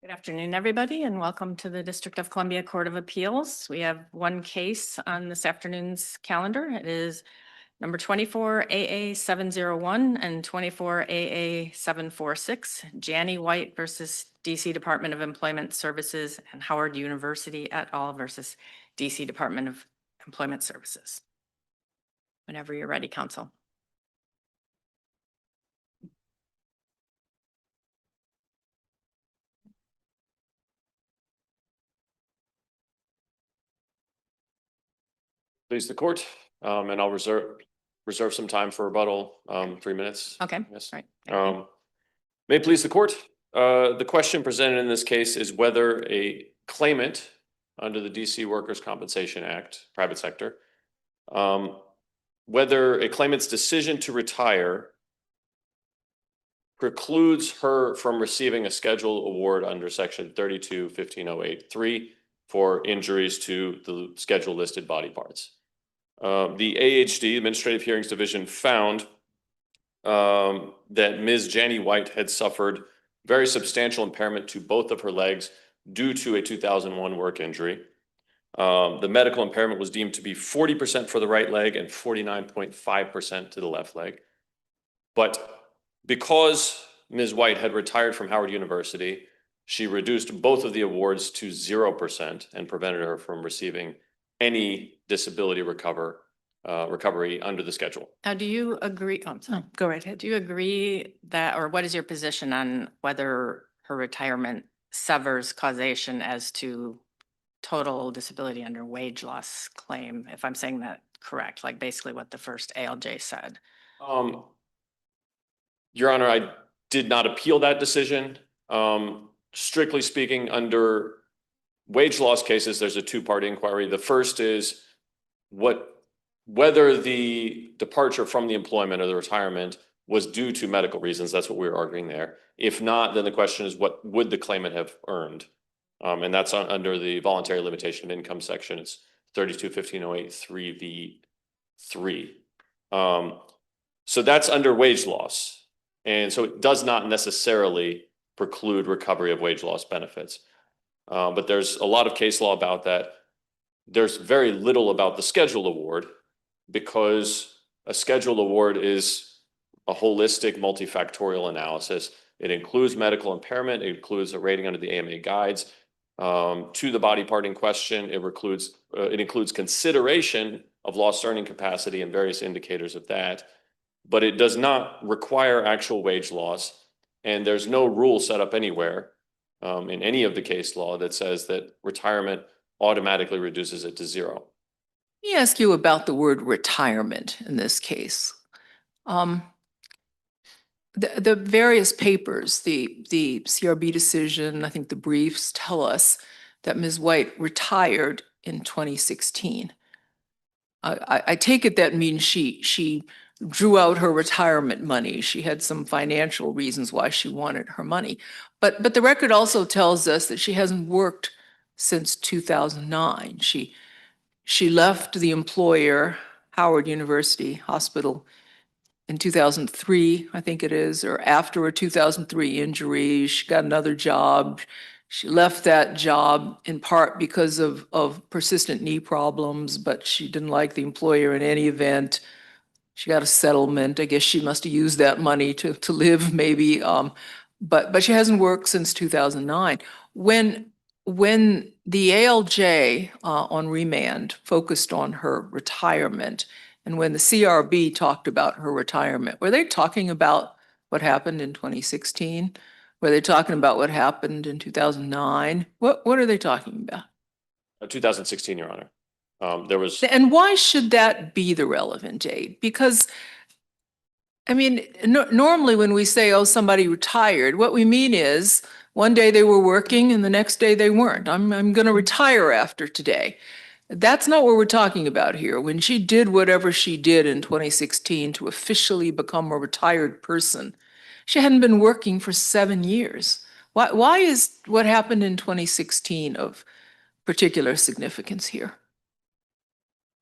Good afternoon, everybody, and welcome to the District of Columbia Court of Appeals. We have one case on this afternoon's calendar. It is number 24 AA 701 and 24 AA 746, Jannie White versus DC Department of Employment Services and Howard University et al. Versus DC Department of Employment Services. Whenever you're ready, counsel. Please the court, and I'll reserve some time for rebuttal, 3 minutes. Okay. Yes. All right. May it please the court. The question presented in this case is whether a claimant under the DC Workers' Compensation Act, private sector, whether a claimant's decision to retire precludes her from receiving a schedule award under section 32-1508-3 for injuries to the schedule listed body parts. The AHD, Administrative Hearings Division, found that Ms. Jannie White had suffered very substantial impairment to both of her legs due to a 2001 work injury. The medical impairment was deemed to be 40% for the right leg and 49.5% to the left leg. But because Ms. White had retired from Howard University, she reduced both of the awards to 0% and prevented her from receiving any disability recovery under the schedule. Now, do you agree? Oh, sorry. Go right ahead. Do you agree that, or what is your position on whether her retirement severs causation as to total disability under wage loss claim? If I'm saying that correct, like basically what the first ALJ said. Your Honor, I did not appeal that decision. Strictly speaking, under wage loss cases, there's a two-part inquiry. The first is whether the departure from the employment or the retirement was due to medical reasons. That's what we were arguing there. If not, then the question is what would the claimant have earned? And that's under the voluntary limitation of income section. It's 32-1508-3V3. So that's under wage loss. And so it does not necessarily preclude recovery of wage loss benefits. But there's a lot of case law about that. There's very little about the schedule award because a schedule award is a holistic multifactorial analysis. It includes medical impairment. It includes a rating under the AMA guides to the body part in question. It includes consideration of lost earning capacity and various indicators of that, but it does not require actual wage loss. And there's no rule set up anywhere in any of the case law that says that retirement automatically reduces it to zero. Let me ask you about the word retirement in this case. The various papers, the CRB decision, I think the briefs tell us that Ms. White retired in 2016. I take it that means she drew out her retirement money. She had some financial reasons why she wanted her money. But the record also tells us that she hasn't worked since 2009. She left the employer, Howard University Hospital, in 2003, I think it is, or after a 2003 injury. She got another job. She left that job in part because of persistent knee problems, but she didn't like the employer in any event. She got a settlement. I guess she must have used that money to live maybe, but she hasn't worked since 2009. When the ALJ on remand focused on her retirement, and when the CRB talked about her retirement, were they talking about what happened in 2016? Were they talking about what happened in 2009? What are they talking about? 2016, Your Honor. There was. And why should that be the relevant date? Because, I mean, normally when we say, oh, somebody retired, what we mean is one day they were working and the next day they weren't. I'm going to retire after today. That's not what we're talking about here. When she did whatever she did in 2016 to officially become a retired person, she hadn't been working for 7 years. Why is what happened in 2016 of particular significance here?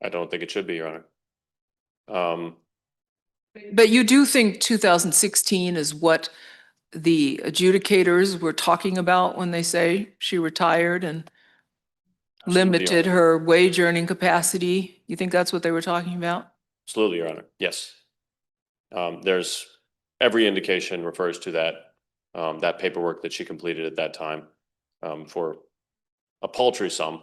I don't think it should be, Your Honor. But you do think 2016 is what the adjudicators were talking about when they say she retired and Absolutely, Your limited Honor. her wage earning capacity? You think that's what they were talking about? Absolutely, Your Honor. Yes. There's every indication refers to that paperwork that she completed at that time for a paltry sum.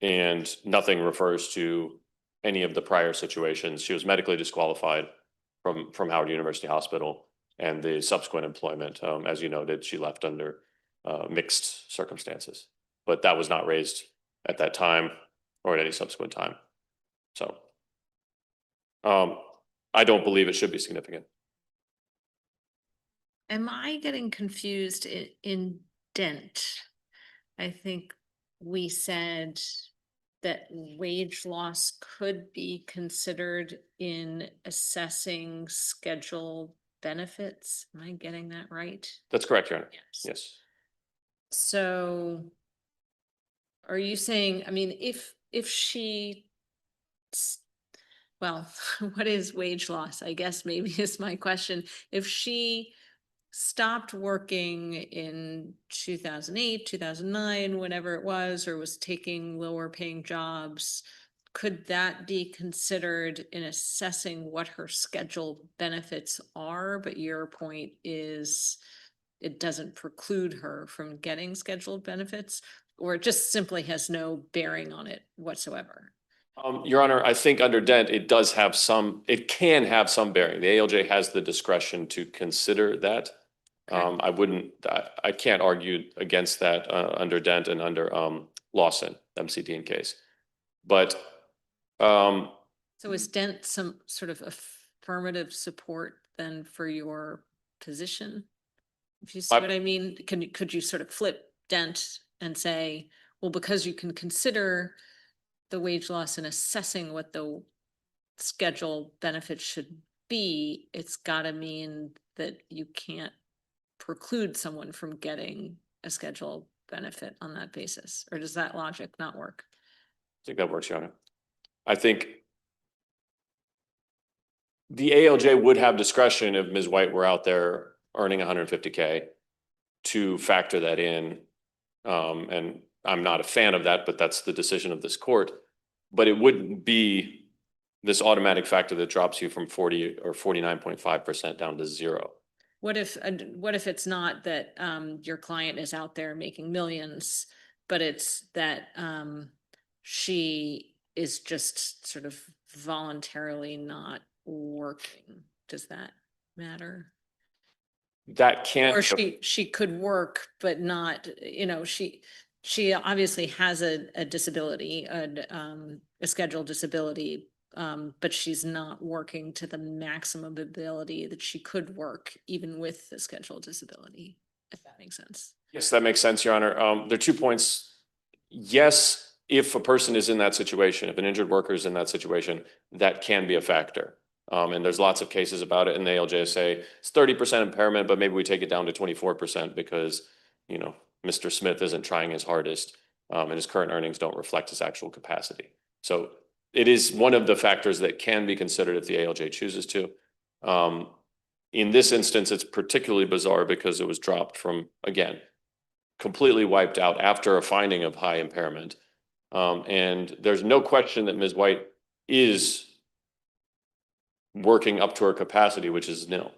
And nothing refers to any of the prior situations. She was medically disqualified from Howard University Hospital, and the subsequent employment, as you noted, she left under mixed circumstances. But that was not raised at that time or at any subsequent time. So I don't believe it should be significant. Am I getting confused in Dent? I think we said that wage loss could be considered in assessing schedule benefits. Am I getting that right? That's correct, Your Honor. Yes. Yes. So are you saying, I mean, if well, what is wage loss? I guess maybe is my question. If she stopped working in 2008, 2009, whenever it was, or was taking lower paying jobs, could that be considered in assessing what her schedule benefits are? But your point is it doesn't preclude her from getting scheduled benefits, or it just simply has no bearing on it whatsoever? Your Honor, I think under Dent, it can have some bearing. The ALJ has the discretion to consider that. Okay. I can't argue against that under Dent and under Lawson, MCD case. But So is Dent some sort of affirmative support then for your position? If you see what I mean, could you sort of flip Dent and say, well, because you can consider the wage loss in assessing what the schedule benefit should be, it's gotta mean that you can't preclude someone from getting a schedule benefit on that basis, or does that logic not work? I think that works, Your Honor. I think the ALJ would have discretion if Ms. White were out there earning 150K to factor that in. And I'm not a fan of that, but that's the decision of this court. But it wouldn't be this automatic factor that drops you from 40 or 49.5% down to 0. What if it's not that your client is out there making millions, but it's that she is just sort of voluntarily not working? Does that matter? That can't. Or she could work, but not, she obviously has a disability, a scheduled disability, but she's not working to the maximum ability that she could work even with the scheduled disability, if that makes sense. Yes, that makes sense, Your Honor. There are 2 points. Yes, if a person is in that situation, if an injured worker is in that situation, that can be a factor. And there's lots of cases about it, and the ALJ say it's 30% impairment, but maybe we take it down to 24% because, Mr. Smith isn't trying his hardest, and his current earnings don't reflect his actual capacity. So it is one of the factors that can be considered if the ALJ chooses to. In this instance, it's particularly bizarre because it was dropped from, again, completely wiped out after a finding of high impairment. And there's no question that Ms. White is working up to her capacity, which is nil.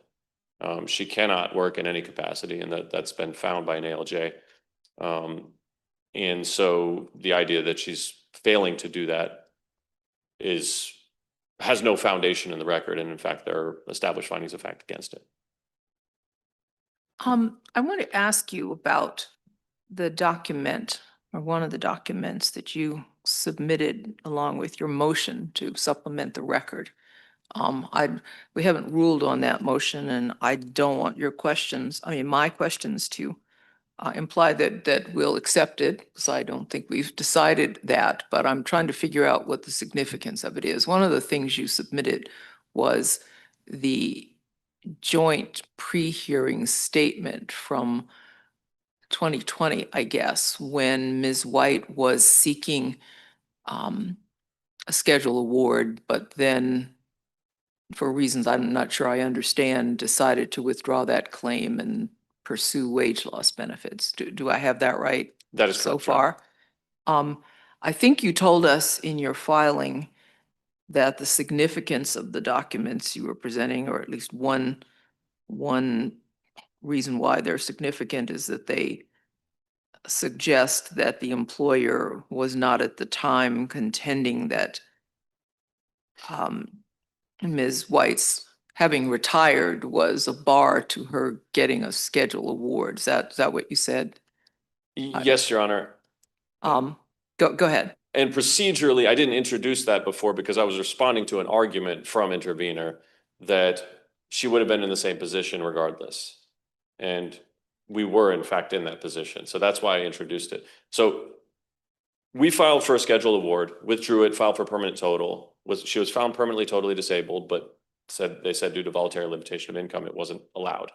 She cannot work in any capacity, and that's been found by an ALJ. And so the idea that she's failing to do that has no foundation in the record, and in fact, there are established findings of fact against it. I want to ask you about the document or one of the documents that you submitted along with your motion to supplement the record. We haven't ruled on that motion, and I don't want my questions to imply that we'll accept it, because I don't think we've decided that, but I'm trying to figure out what the significance of it is. One of the things you submitted was the joint pre-hearing statement from 2020, I guess, when Ms. White was seeking a schedule award, but then for reasons I'm not sure I understand, decided to withdraw that claim and pursue wage loss benefits. Do I have that right? That is So correct, Your Honor. far? I think you told us in your filing that the significance of the documents you were presenting, or at least one reason why they're significant, is that they suggest that the employer was not at the time contending that Ms. White's having retired was a bar to her getting a schedule award. Is that what you said? Yes, Your Honor. Go ahead. And procedurally, I didn't introduce that before because I was responding to an argument from intervener that she would have been in the same position regardless. And we were in fact in that position. So that's why I introduced it. So we filed for a schedule award, withdrew it, filed for permanent total. She was found permanently totally disabled, but they said due to voluntary limitation of income, it wasn't allowed.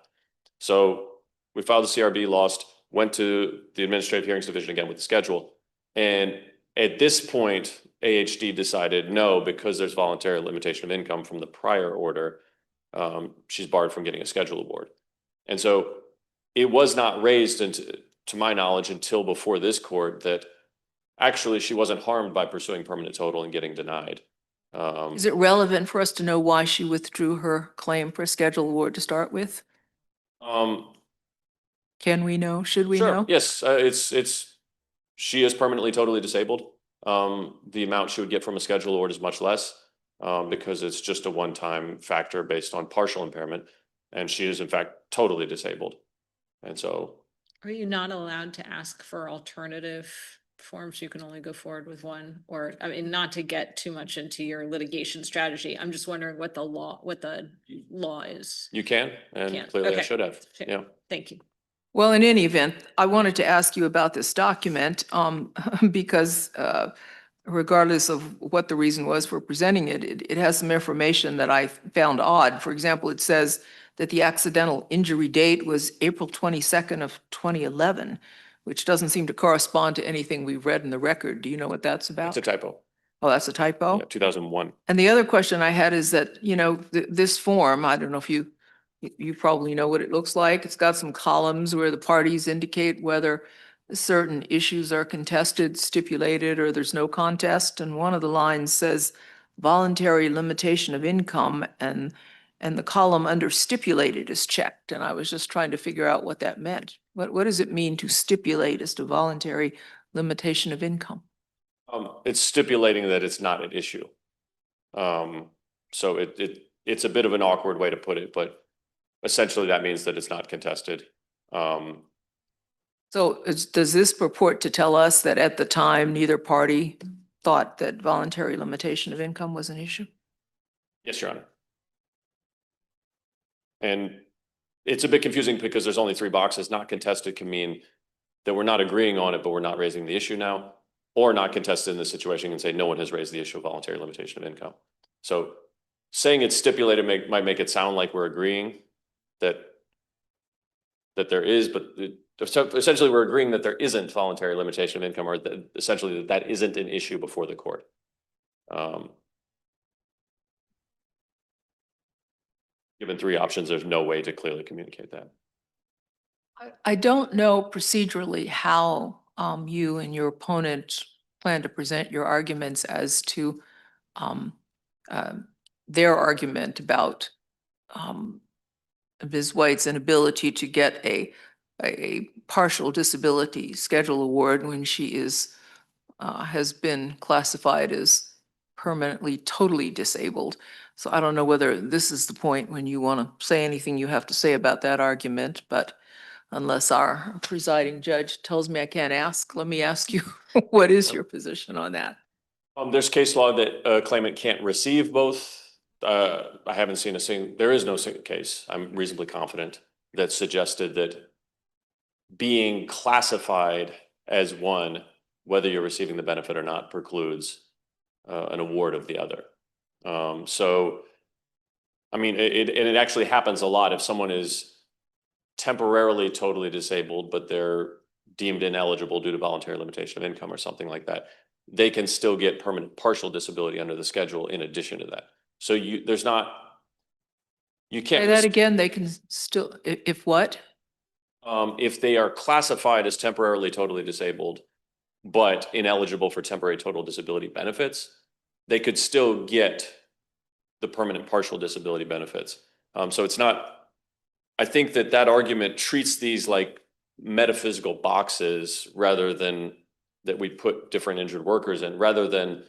So we filed the CRB, lost, went to the Administrative Hearings Division again with the schedule. And at this point, AHD decided no, because there's voluntary limitation of income from the prior order, she's barred from getting a schedule award. And so it was not raised to my knowledge until before this court that actually she wasn't harmed by pursuing permanent total and getting denied. Is it relevant for us to know why she withdrew her claim for a schedule award to start with? Can we know? Should we Sure. know? Yes, she is permanently totally disabled. The amount she would get from a schedule award is much less because it's just a one-time factor based on partial impairment, and she is in fact totally disabled. And so, Are you not allowed to ask for alternative forms? You can only go forward with one, or, I mean, not to get too much into your litigation strategy. I'm just wondering what the law is. you can, and Can't. clearly I Okay. should have. Sure. Yeah. Thank you. Well, in any event, I wanted to ask you about this document because regardless of what the reason was for presenting it, it has some information that I found odd. For example, it says that the accidental injury date was April 22nd of 2011, which doesn't seem to correspond to anything we've read in the record. Do you know what that's about? It's a typo. Oh, that's a typo? Yeah, 2001. And the other question I had is that, this form, I don't know if you probably know what it looks like. It's got some columns where the parties indicate whether certain issues are contested, stipulated, or there's no contest. And one of the lines says voluntary limitation of income, and the column under stipulated is checked. And I was just trying to figure out what that meant. What does it mean to stipulate as to voluntary limitation of income? It's stipulating that it's not an issue. So it's a bit of an awkward way to put it, but essentially that means that it's not contested. So does this purport to tell us that at the time, neither party thought that voluntary limitation of income was an issue? Yes, Your Honor. And it's a bit confusing because there's only 3 boxes. Not contested can mean that we're not agreeing on it, but we're not raising the issue now, or not contested in this situation and say no one has raised the issue of voluntary limitation of income. So saying it's stipulated might make it sound like we're agreeing that there is, but essentially we're agreeing that there isn't voluntary limitation of income, or that essentially that isn't an issue before the court. Given 3 options, there's no way to clearly communicate that. I don't know procedurally how you and your opponent plan to present your arguments as to their argument about Ms. White's inability to get a partial disability schedule award when she has been classified as permanently totally disabled. So I don't know whether this is the point when you want to say anything you have to say about that argument, but unless our presiding judge tells me I can't ask, let me ask you, what is your position on that? There's case law that a claimant can't receive both. I haven't seen there is no single case, I'm reasonably confident, that suggested that being classified as one, whether you're receiving the benefit or not, precludes an award of the other. So, I mean, it actually happens a lot. If someone is temporarily totally disabled, but they're deemed ineligible due to voluntary limitation of income or something like that, they can still get permanent partial disability under the schedule in addition to that. So there's not You Say can't, that again, they can still, if what? if they are classified as temporarily totally disabled, but ineligible for temporary total disability benefits, they could still get the permanent partial disability benefits. So it's not, I think that that argument treats these like metaphysical boxes rather than that we put different injured workers in, rather than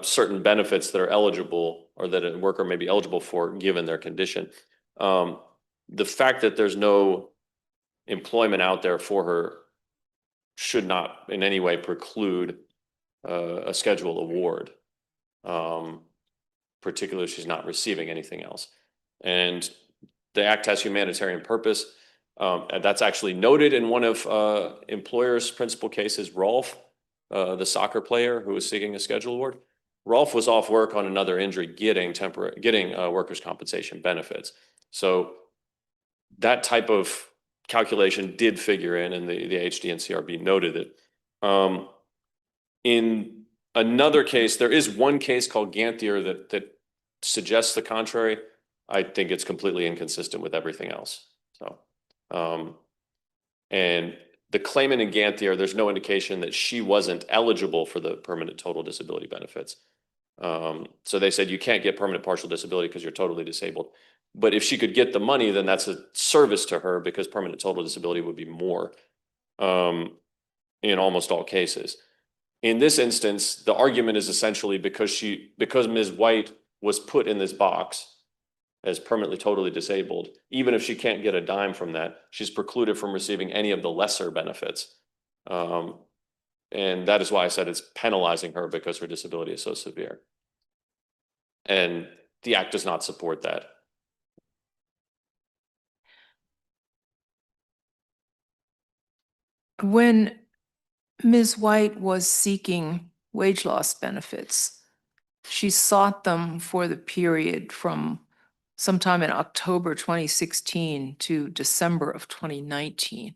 certain benefits that are eligible or that a worker may be eligible for given their condition. The fact that there's no employment out there for her should not in any way preclude a schedule award, particularly if she's not receiving anything else. And the act has humanitarian purpose. And that's actually noted in one of employers' principal cases, Rolf, the soccer player who was seeking a schedule award. Rolf was off work on another injury, getting workers' compensation benefits. So that type of calculation did figure in, and the HD and CRB noted it. In another case, there is one case called Ganthier that suggests the contrary. I think it's completely inconsistent with everything else. So, and the claimant in Ganthier, there's no indication that she wasn't eligible for the permanent total disability benefits. So they said you can't get permanent partial disability because you're totally disabled. But if she could get the money, then that's a service to her because permanent total disability would be more in almost all cases. In this instance, the argument is essentially because Ms. White was put in this box as permanently totally disabled, even if she can't get a dime from that, she's precluded from receiving any of the lesser benefits. And that is why I said it's penalizing her because her disability is so severe. And the act does not support that. When Ms. White was seeking wage loss benefits, she sought them for the period from sometime in October 2016 to December of 2019.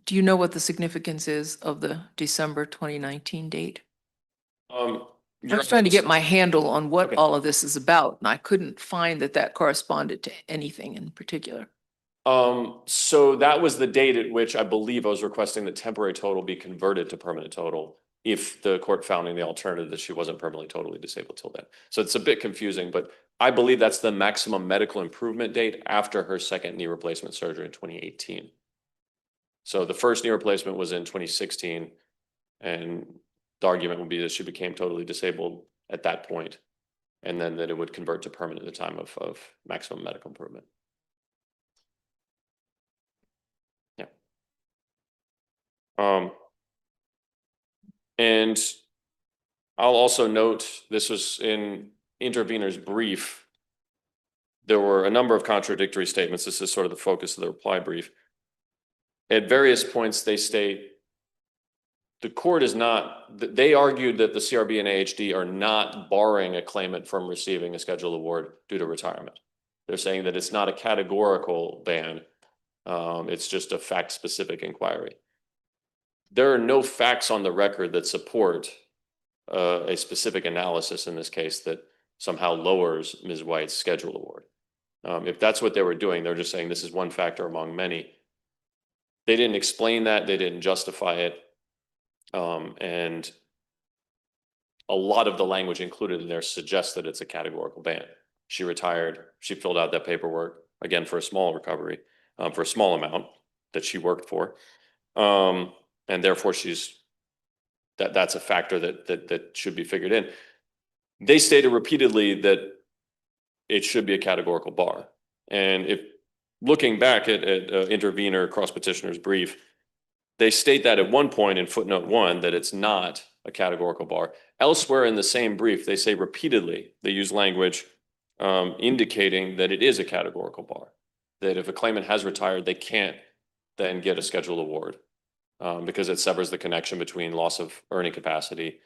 Do you know what the significance is of the December 2019 date? I was trying to get my handle on what Okay. all of this is about, and I couldn't find that that corresponded to anything in particular. So that was the date at which I believe I was requesting that temporary total be converted to permanent total if the court found in the alternative that she wasn't permanently totally disabled till then. So it's a bit confusing, but I believe that's the maximum medical improvement date after her second knee replacement surgery in 2018. So the first knee replacement was in 2016, and the argument would be that she became totally disabled at that point, and then that it would convert to permanent at the time of maximum medical improvement. Yeah. And I'll also note, this was in intervener's brief, there were a number of contradictory statements. This is sort of the focus of the reply brief. At various points, they state the court is not, they argued that the CRB and AHD are not barring a claimant from receiving a scheduled award due to retirement. They're saying that it's not a categorical ban. It's just a fact-specific inquiry. There are no facts on the record that support a specific analysis in this case that somehow lowers Ms. White's schedule award. If that's what they were doing, they're just saying this is one factor among many. They didn't explain that, they didn't justify it. And a lot of the language included in there suggests that it's a categorical ban. She retired, she filled out that paperwork, again, for a small recovery, for a small amount that she worked for. And therefore that's a factor that should be figured in. They stated repeatedly that it should be a categorical bar. And if looking back at intervener cross petitioner's brief, they state that at one point in footnote 1 that it's not a categorical bar. Elsewhere in the same brief, they say repeatedly, they use language indicating that it is a categorical bar. That if a claimant has retired, they can't then get a scheduled award because it severs the connection between loss of earning capacity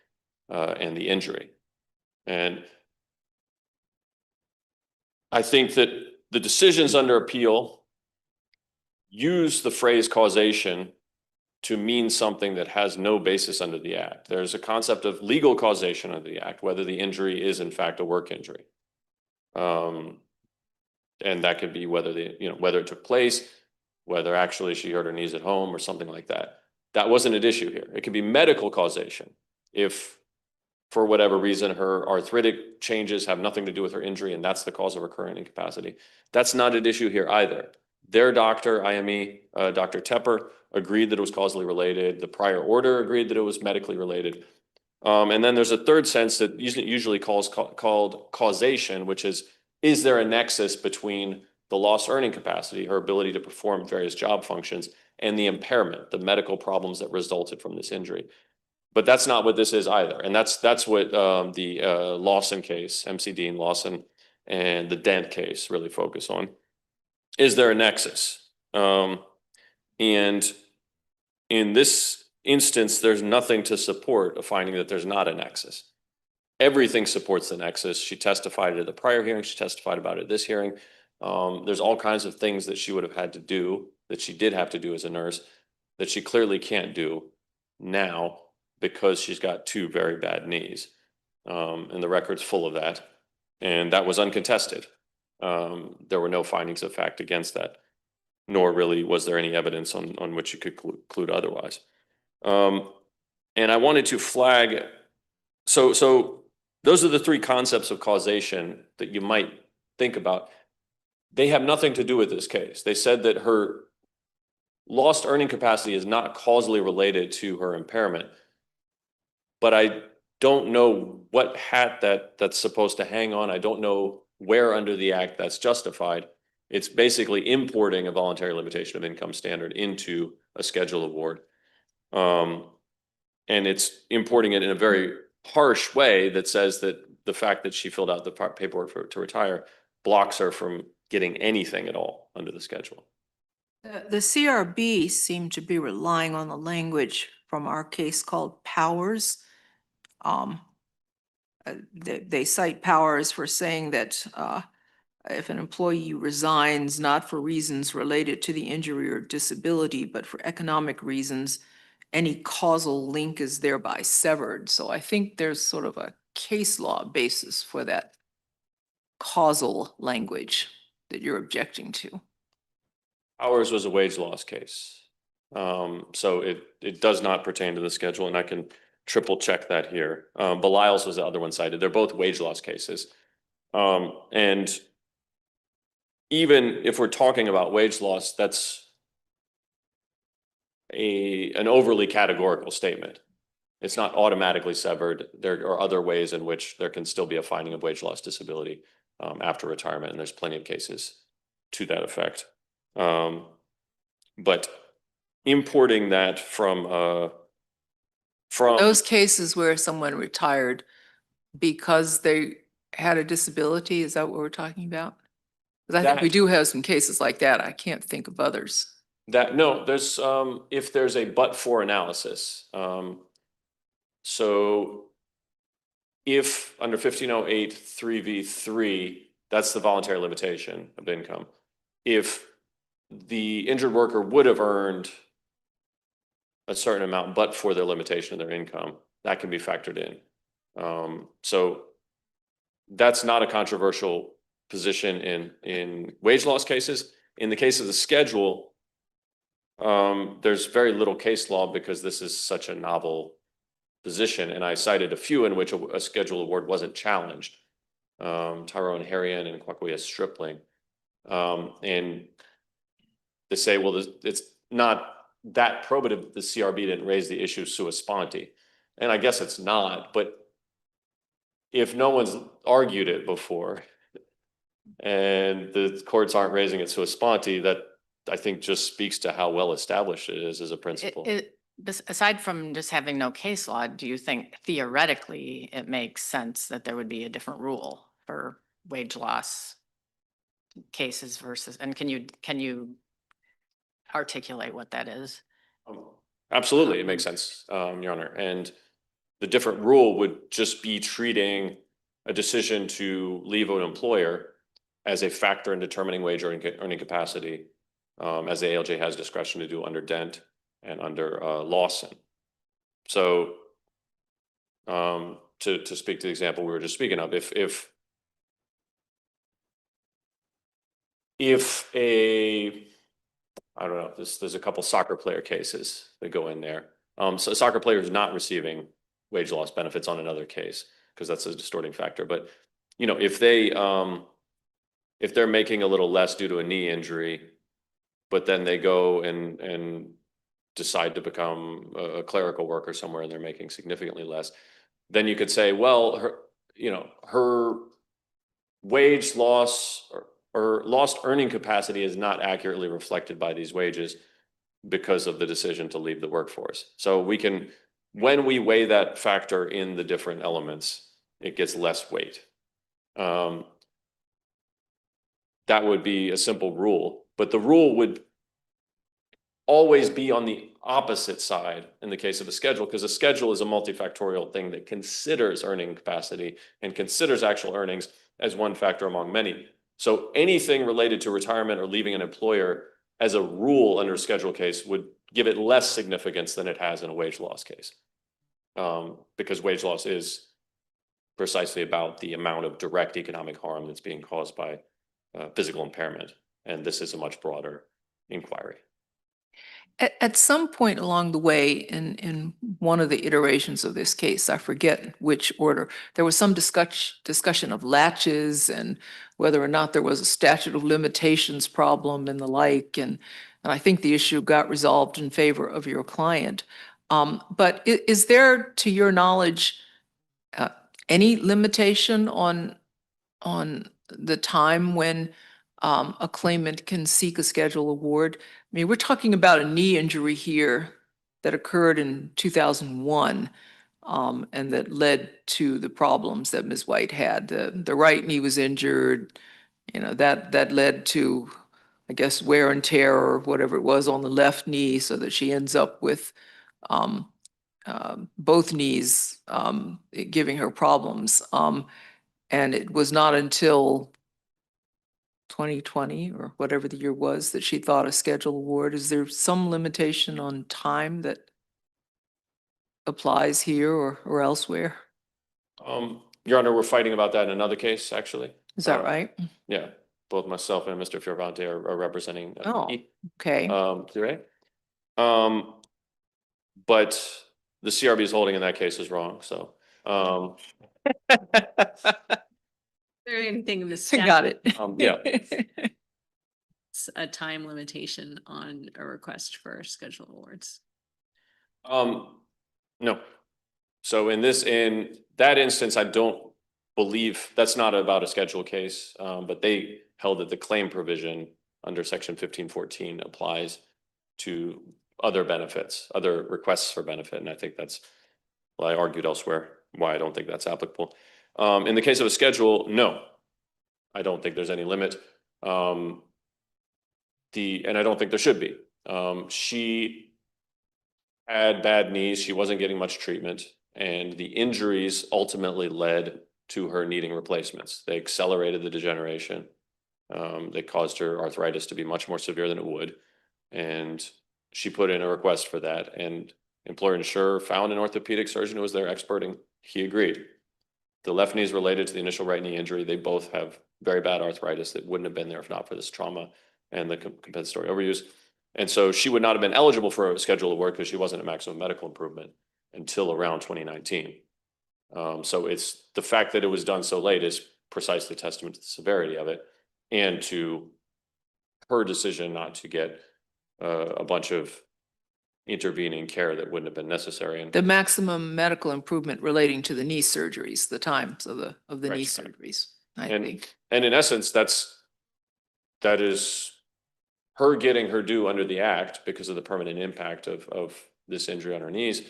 and the injury. And I think that the decisions under appeal use the phrase causation to mean something that has no basis under the act. There's a concept of legal causation under the act, whether the injury is in fact a work injury. And that could be whether whether it took place, whether actually she hurt her knees at home or something like that. That wasn't an issue here. It could be medical causation. If for whatever reason her arthritic changes have nothing to do with her injury and that's the cause of her current incapacity, that's not an issue here either. Their doctor, IME, Dr. Tepper, agreed that it was causally related. The prior order agreed that it was medically related. And then there's a third sense that usually called causation, which is there a nexus between the lost earning capacity, her ability to perform various job functions, and the impairment, the medical problems that resulted from this injury? But that's not what this is either. And that's what the Lawson case, MC Dean Lawson, and the Dent case really focus on. Is there a nexus? And in this instance, there's nothing to support a finding that there's not a nexus. Everything supports the nexus. She testified at the prior hearing. She testified about it at this hearing. There's all kinds of things that she would have had to do, that she did have to do as a nurse, that she clearly can't do now because she's got two very bad knees. And the record's full of that. And that was uncontested. There were no findings of fact against that, nor really was there any evidence on which you could conclude otherwise. And I wanted to flag, so those are the three concepts of causation that you might think about. They have nothing to do with this case. They said that her lost earning capacity is not causally related to her impairment, but I don't know what hat that's supposed to hang on. I don't know where under the act that's justified. It's basically importing a voluntary limitation of income standard into a schedule award. And it's importing it in a very harsh way that says that the fact that she filled out the paperwork to retire blocks her from getting anything at all under the schedule. The CRB seemed to be relying on the language from our case called Powers. They cite Powers for saying that if an employee resigns not for reasons related to the injury or disability, but for economic reasons, any causal link is thereby severed. So I think there's sort of a case law basis for that causal language that you're objecting to. Ours was a wage loss case. So it does not pertain to the schedule, and I can triple check that here. Belial's was the other one cited. They're both wage loss cases. And even if we're talking about wage loss, that's an overly categorical statement. It's not automatically severed. There are other ways in which there can still be a finding of wage loss disability after retirement, and there's plenty of cases to that effect. But importing that from Those cases where someone retired because they had a disability, is that what we're talking about? Because I think we do have some cases like that. I can't think of others. no, there's if there's a but-for analysis. So if under 1508 3v3, that's the voluntary limitation of income. If the injured worker would have earned a certain amount, but for their limitation of their income, that can be factored in. So that's not a controversial position in wage loss cases. In the case of the schedule, there's very little case law because this is such a novel position. And I cited a few in which a schedule award wasn't challenged. Tyrone Harrion and Kwakwia Stripling. And they say, well, it's not that probative. The CRB didn't raise the issue sua sponte. And I guess it's not, but if no one's argued it before and the courts aren't raising it sua sponte, that I think just speaks to how well established it is as a principle. Aside from just having no case law, do you think theoretically it makes sense that there would be a different rule for wage loss cases versus, and can you articulate what that is? Absolutely, it makes sense, Your Honor. And the different rule would just be treating a decision to leave an employer as a factor in determining wage earning capacity, as the ALJ has discretion to do under Dent and under Lawson. So to speak to the example we were just speaking of, if if I don't know, there's a couple soccer player cases that go in there. So a soccer player is not receiving wage loss benefits on another case because that's a distorting factor. But, you know, if they're making a little less due to a knee injury, but then they go and decide to become a clerical worker somewhere and they're making significantly less, then you could say, well, her wage loss or lost earning capacity is not accurately reflected by these wages because of the decision to leave the workforce. So we can, when we weigh that factor in the different elements, it gets less weight. That would be a simple rule, but the rule would always be on the opposite side in the case of a schedule, because a schedule is a multifactorial thing that considers earning capacity and considers actual earnings as one factor among many. So anything related to retirement or leaving an employer as a rule under a schedule case would give it less significance than it has in a wage loss case. Because wage loss is precisely about the amount of direct economic harm that's being caused by physical impairment. And this is a much broader inquiry. At some point along the way, in one of the iterations of this case, I forget which order, there was some discussion of latches and whether or not there was a statute of limitations problem and the like, and I think the issue got resolved in favor of your client. But is there, to your knowledge, any limitation on the time when a claimant can seek a schedule award? I mean, we're talking about a knee injury here that occurred in 2001 and that led to the problems that Ms. White had. The right knee was injured, you know, that led to, I guess, wear and tear or whatever it was on the left knee, so that she ends up with both knees giving her problems. And it was not until 2020 or whatever the year was that she thought a schedule award. Is there some limitation on time that applies here or elsewhere? Your Honor, we're fighting about that in another case, actually. Is that right? Yeah, both myself and Mr. Fioravante are representing. Oh, okay. Right. But the CRB's holding in that case is wrong, so. Is there anything in the statute? Got it. Yeah. It's a time limitation on a request for schedule awards? No. So in that instance, I don't believe that's not about a schedule case, but they held that the claim provision under section 1514 applies to other benefits, other requests for benefit. And I think that's, well, I argued elsewhere why I don't think that's applicable. In the case of a schedule, no, I don't think there's any limit. And I don't think there should be. She had bad knees. She wasn't getting much treatment, and the injuries ultimately led to her needing replacements. They accelerated the degeneration. They caused her arthritis to be much more severe than it would. And she put in a request for that, and employer insurer found an orthopedic surgeon who was their expert, and he agreed. The left knee is related to the initial right knee injury. They both have very bad arthritis that wouldn't have been there if not for this trauma and the compensatory overuse. And so she would not have been eligible for a schedule award because she wasn't at maximum medical improvement until around 2019. So it's the fact that it was done so late is precisely testament to the severity of it and to her decision not to get a bunch of intervening care that wouldn't have been necessary. And The maximum medical improvement relating to the knee surgeries, the times of the Right. knee surgeries, I and think. and in essence, that is her getting her due under the act because of the permanent impact of this injury on her knees,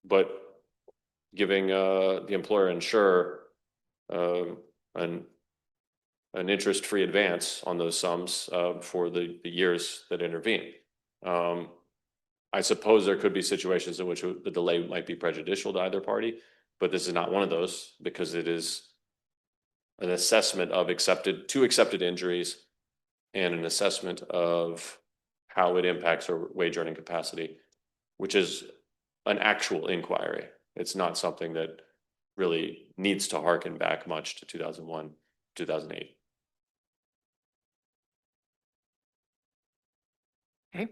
but giving the employer insurer an interest-free advance on those sums for the years that intervene. I suppose there could be situations in which the delay might be prejudicial to either party, but this is not one of those because it is an assessment of two accepted injuries and an assessment of how it impacts her wage earning capacity, which is an actual inquiry. It's not something that really needs to harken back much to 2001, 2008. Okay.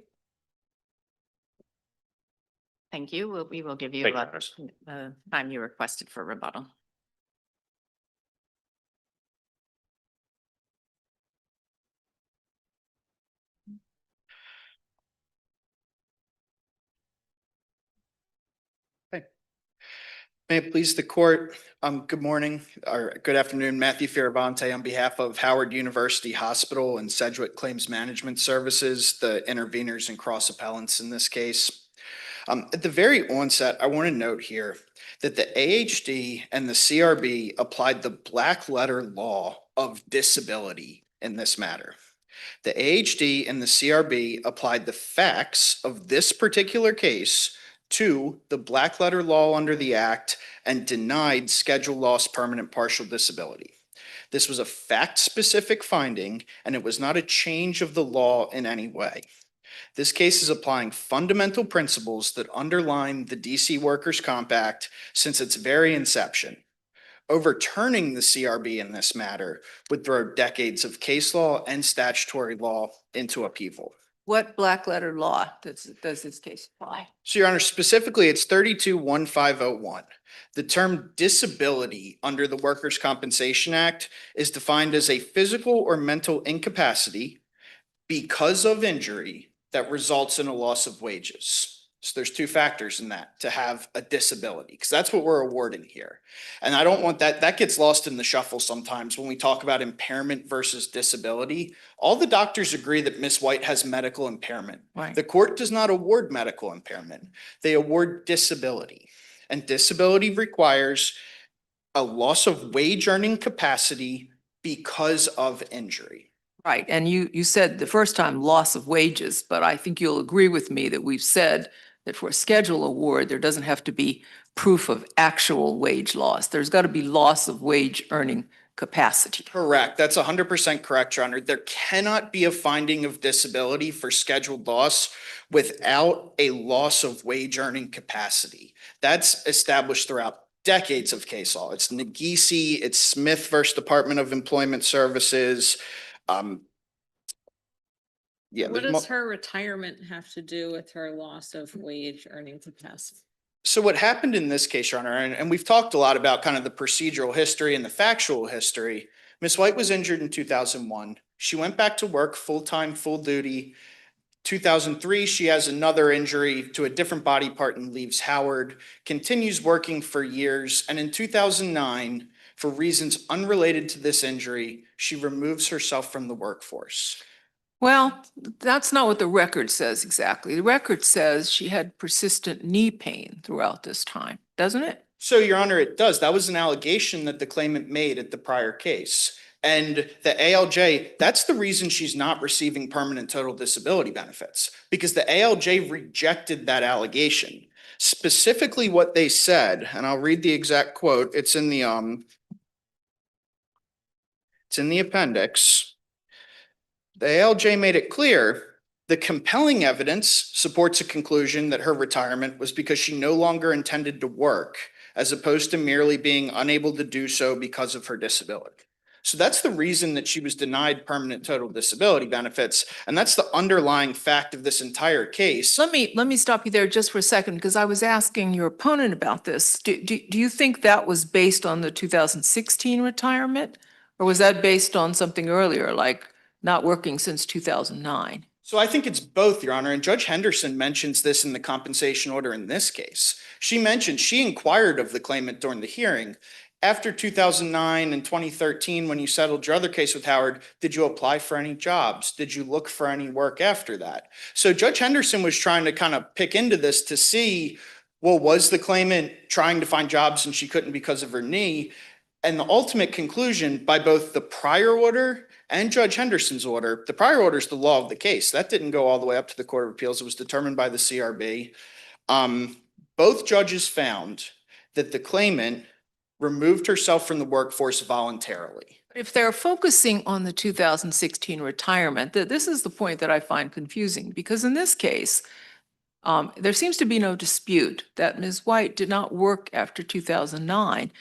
Thank you. We will give you Thank you, Your Honors. the time you requested for rebuttal. May it please the court, good morning or good afternoon, Matthew Fioravante on behalf of Howard University Hospital and Sedgwick Claims Management Services, the interveners and cross appellants in this case. At the very onset, I want to note here that the AHD and the CRB applied the black letter law of disability in this matter. The AHD and the CRB applied the facts of this particular case to the black letter law under the Act and denied schedule loss permanent partial disability. This was a fact-specific finding, and it was not a change of the law in any way. This case is applying fundamental principles that underline the DC Workers' Comp Act since its very inception. Overturning the CRB in this matter would throw decades of case law and statutory law into upheaval. What black letter law does this case apply? So, Your Honor, specifically, it's 32-1501. The term disability under the Workers' Compensation Act is defined as a physical or mental incapacity because of injury that results in a loss of wages. So there's two factors in that to have a disability, because that's what we're awarding here. And I don't want that gets lost in the shuffle sometimes when we talk about impairment versus disability. All the doctors agree that Ms. White has medical impairment. Right. The court does not award medical impairment. They award disability. And disability requires a loss of wage earning capacity because of injury. Right, and you said the first time loss of wages, but I think you'll agree with me that we've said that for a schedule award, there doesn't have to be proof of actual wage loss. There's got to be loss of wage earning capacity. Correct. That's 100% correct, Your Honor. There cannot be a finding of disability for scheduled loss without a loss of wage earning capacity. That's established throughout decades of case law. It's Negisi, it's Smith versus Department of Employment Services. Yeah. What does her retirement have to do with her loss of wage earning capacity? So what happened in this case, Your Honor, and we've talked a lot about kind of the procedural history and the factual history. Ms. White was injured in 2001. She went back to work full-time, full duty. 2003, she has another injury to a different body part and leaves Howard, continues working for years. And in 2009, for reasons unrelated to this injury, she removes herself from the workforce. Well, that's not what the record says exactly. The record says she had persistent knee pain throughout this time, doesn't it? So, Your Honor, it does. That was an allegation that the claimant made at the prior case. And the ALJ, that's the reason she's not receiving permanent total disability benefits, because the ALJ rejected that allegation. Specifically what they said, and I'll read the exact quote, it's in the appendix. The ALJ made it clear the compelling evidence supports a conclusion that her retirement was because she no longer intended to work, as opposed to merely being unable to do so because of her disability. So that's the reason that she was denied permanent total disability benefits. And that's the underlying fact of this entire case. Let me stop you there just for a second, because I was asking your opponent about this. Do you think that was based on the 2016 retirement? Or was that based on something earlier, like not working since 2009? So I think it's both, Your Honor, and Judge Henderson mentions this in the compensation order in this case. She inquired of the claimant during the hearing, after 2009 and 2013, when you settled your other case with Howard, did you apply for any jobs? Did you look for any work after that? So Judge Henderson was trying to kind of pick into this to see, well, was the claimant trying to find jobs and she couldn't because of her knee? And the ultimate conclusion by both the prior order and Judge Henderson's order, the prior order is the law of the case. That didn't go all the way up to the Court of Appeals. It was determined by the CRB. Both judges found that the claimant removed herself from the workforce voluntarily. If they're focusing on the 2016 retirement, this is the point that I find confusing, because in this case, there seems to be no dispute that Ms. White did not work after 2009.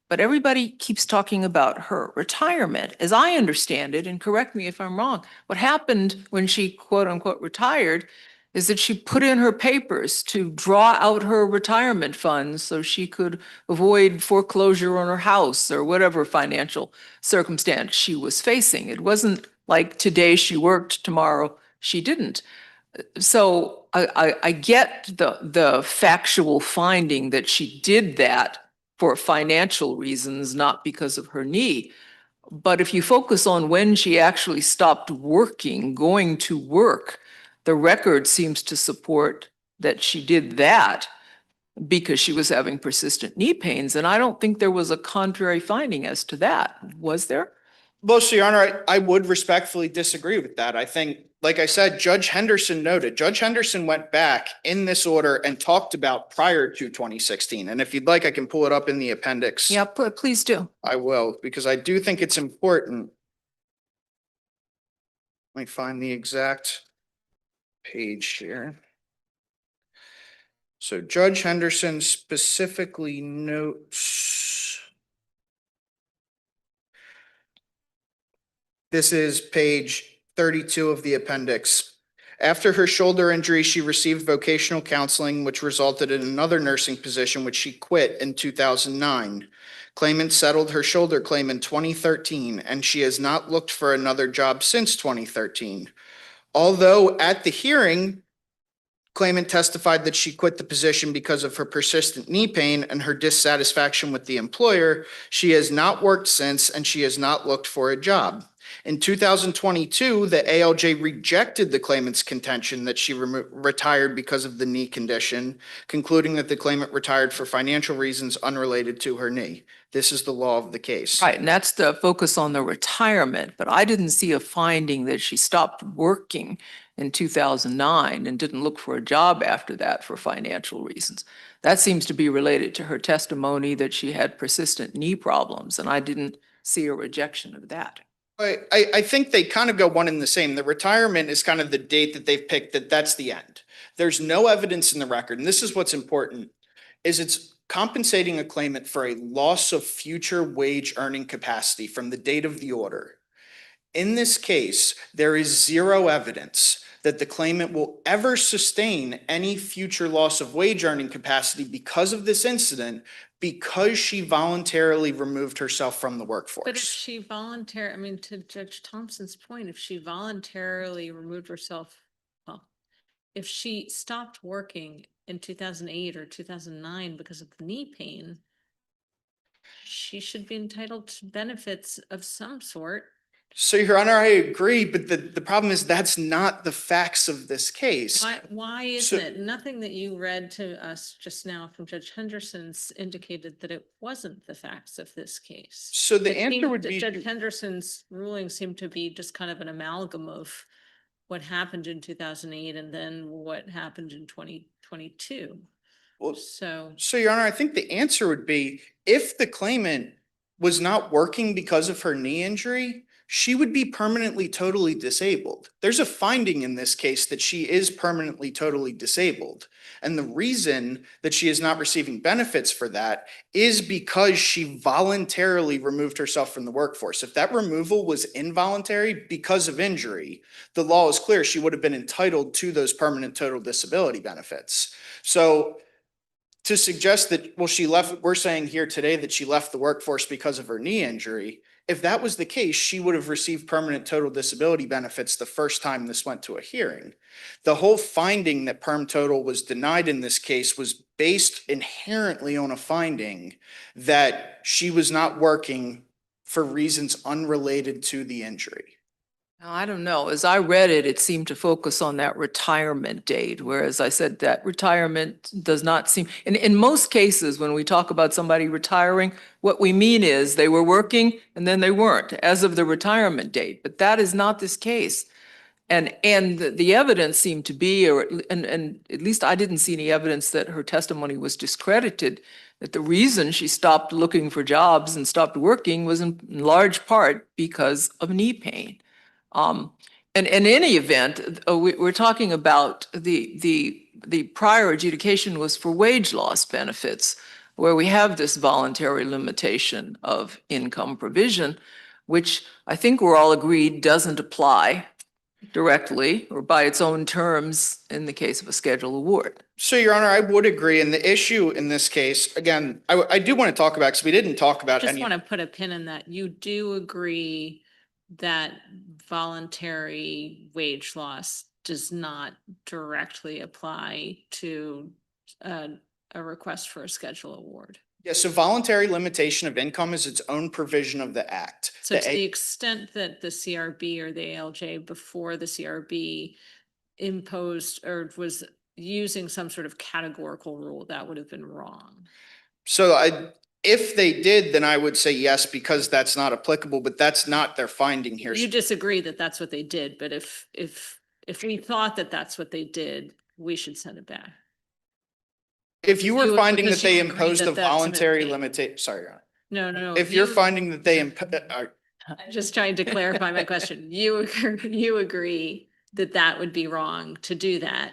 but everybody keeps talking about her retirement. As I understand it, and correct me if I'm wrong, what happened when she quote unquote retired is that she put in her papers to draw out her retirement funds so she could avoid foreclosure on her house or whatever financial circumstance she was facing. It wasn't like today she worked, tomorrow she didn't. So I get the factual finding that she did that for financial reasons, not because of her knee. But if you focus on when she actually stopped working, going to work, the record seems to support that she did that because she was having persistent knee pains. And I don't think there was a contrary finding as to that. Was there? Well, so Your Honor, I would respectfully disagree with that. I think, like I said, Judge Henderson noted, Judge Henderson went back in this order and talked about prior to 2016. And if you'd like, I can pull it up in the appendix. Yeah, please do. I will, because I do think it's important. Let me find the exact page here. So Judge Henderson specifically notes. This is page 32 of the appendix. After her shoulder injury, she received vocational counseling, which resulted in another nursing position, which she quit in 2009. Claimant settled her shoulder claim in 2013, and she has not looked for another job since 2013. Although at the hearing, claimant testified that she quit the position because of her persistent knee pain and her dissatisfaction with the employer, she has not worked since, and she has not looked for a job. In 2022, the ALJ rejected the claimant's contention that she retired because of the knee condition, concluding that the claimant retired for financial reasons unrelated to her knee. This is the law of the case. Right, and that's the focus on the retirement, but I didn't see a finding that she stopped working in 2009 and didn't look for a job after that for financial reasons. That seems to be related to her testimony that she had persistent knee problems, and I didn't see a rejection of that. I think they kind of go one and the same. The retirement is kind of the date that they've picked, that's the end. There's no evidence in the record, and this is what's important, is it's compensating a claimant for a loss of future wage earning capacity from the date of the order. In this case, there is zero evidence that the claimant will ever sustain any future loss of wage earning capacity because of this incident, because she voluntarily removed herself from the workforce. But if she I mean, to Judge Thompson's point, if she voluntarily removed herself, well, if she stopped working in 2008 or 2009 because of knee pain, she should be entitled to benefits of some sort. So, Your Honor, I agree, but the problem is that's not the facts of this case. Why isn't it? Nothing that you read to us just now from Judge Henderson's indicated that it wasn't the facts of this case. So the answer would be. Judge Henderson's ruling seemed to be just kind of an amalgam of what happened in 2008 and then what happened in 2022. Well, so Your Honor, I think the answer would be if the claimant was not working because of her knee injury, she would be permanently totally disabled. There's a finding in this case that she is permanently totally disabled. And the reason that she is not receiving benefits for that is because she voluntarily removed herself from the workforce. If that removal was involuntary because of injury, the law is clear she would have been entitled to those permanent total disability benefits. So to suggest that, well, she left, we're saying here today that she left the workforce because of her knee injury. If that was the case, she would have received permanent total disability benefits the first time this went to a hearing. The whole finding that perm total was denied in this case was based inherently on a finding that she was not working for reasons unrelated to the injury. Now, I don't know. As I read it, it seemed to focus on that retirement date, whereas I said that retirement does not seem, in most cases, when we talk about somebody retiring, what we mean is they were working and then they weren't as of the retirement date, but that is not this case. And the evidence seemed to be, and at least I didn't see any evidence that her testimony was discredited, that the reason she stopped looking for jobs and stopped working was in large part because of knee pain. And in any event, we're talking about the prior adjudication was for wage loss benefits. where we have this voluntary limitation of income provision, which I think we're all agreed doesn't apply directly or by its own terms in the case of a scheduled award. So, Your Honor, I would agree. And the issue in this case, again, I do want to talk about, because we didn't talk about Just any. want to put a pin in that. You do agree that voluntary wage loss does not directly apply to a request for a schedule award. Yeah, so voluntary limitation of income is its own provision of the act. So The to the extent that the CRB or the ALJ before the CRB imposed or was using some sort of categorical rule, that would have been wrong. So if they did, then I would say yes, because that's not applicable, but that's not their finding here. You disagree that that's what they did, but if we thought that that's what they did, we should send it back. If you were You- finding that because they you agree imposed that a that's what voluntary they- limitation, sorry, Your Honor. No. If you're you- finding that they, I'm just trying to clarify my question. You agree that that would be wrong to do that,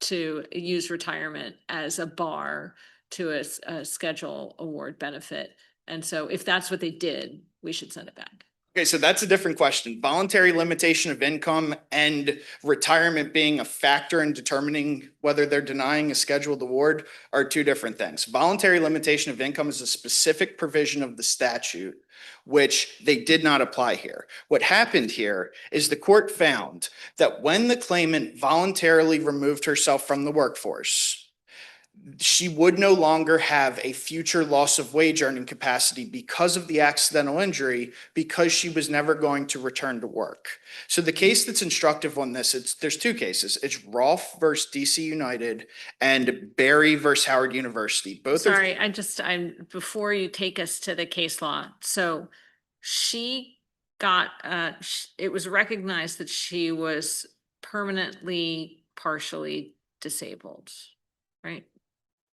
to use retirement as a bar to a schedule award benefit. And so if that's what they did, we should send it back. okay, so that's a different question. Voluntary limitation of income and retirement being a factor in determining whether they're denying a scheduled award are two different things. Voluntary limitation of income is a specific provision of the statute, which they did not apply here. What happened here is the court found that when the claimant voluntarily removed herself from the workforce, she would no longer have a future loss of wage earning capacity because of the accidental injury, because she was never going to return to work. So the case that's instructive on this, there's two cases. It's Rolfe versus DC United and Barry versus Howard University. Both are. Sorry, before you take us to the case law, so she got, it was recognized that she was permanently, partially disabled, right?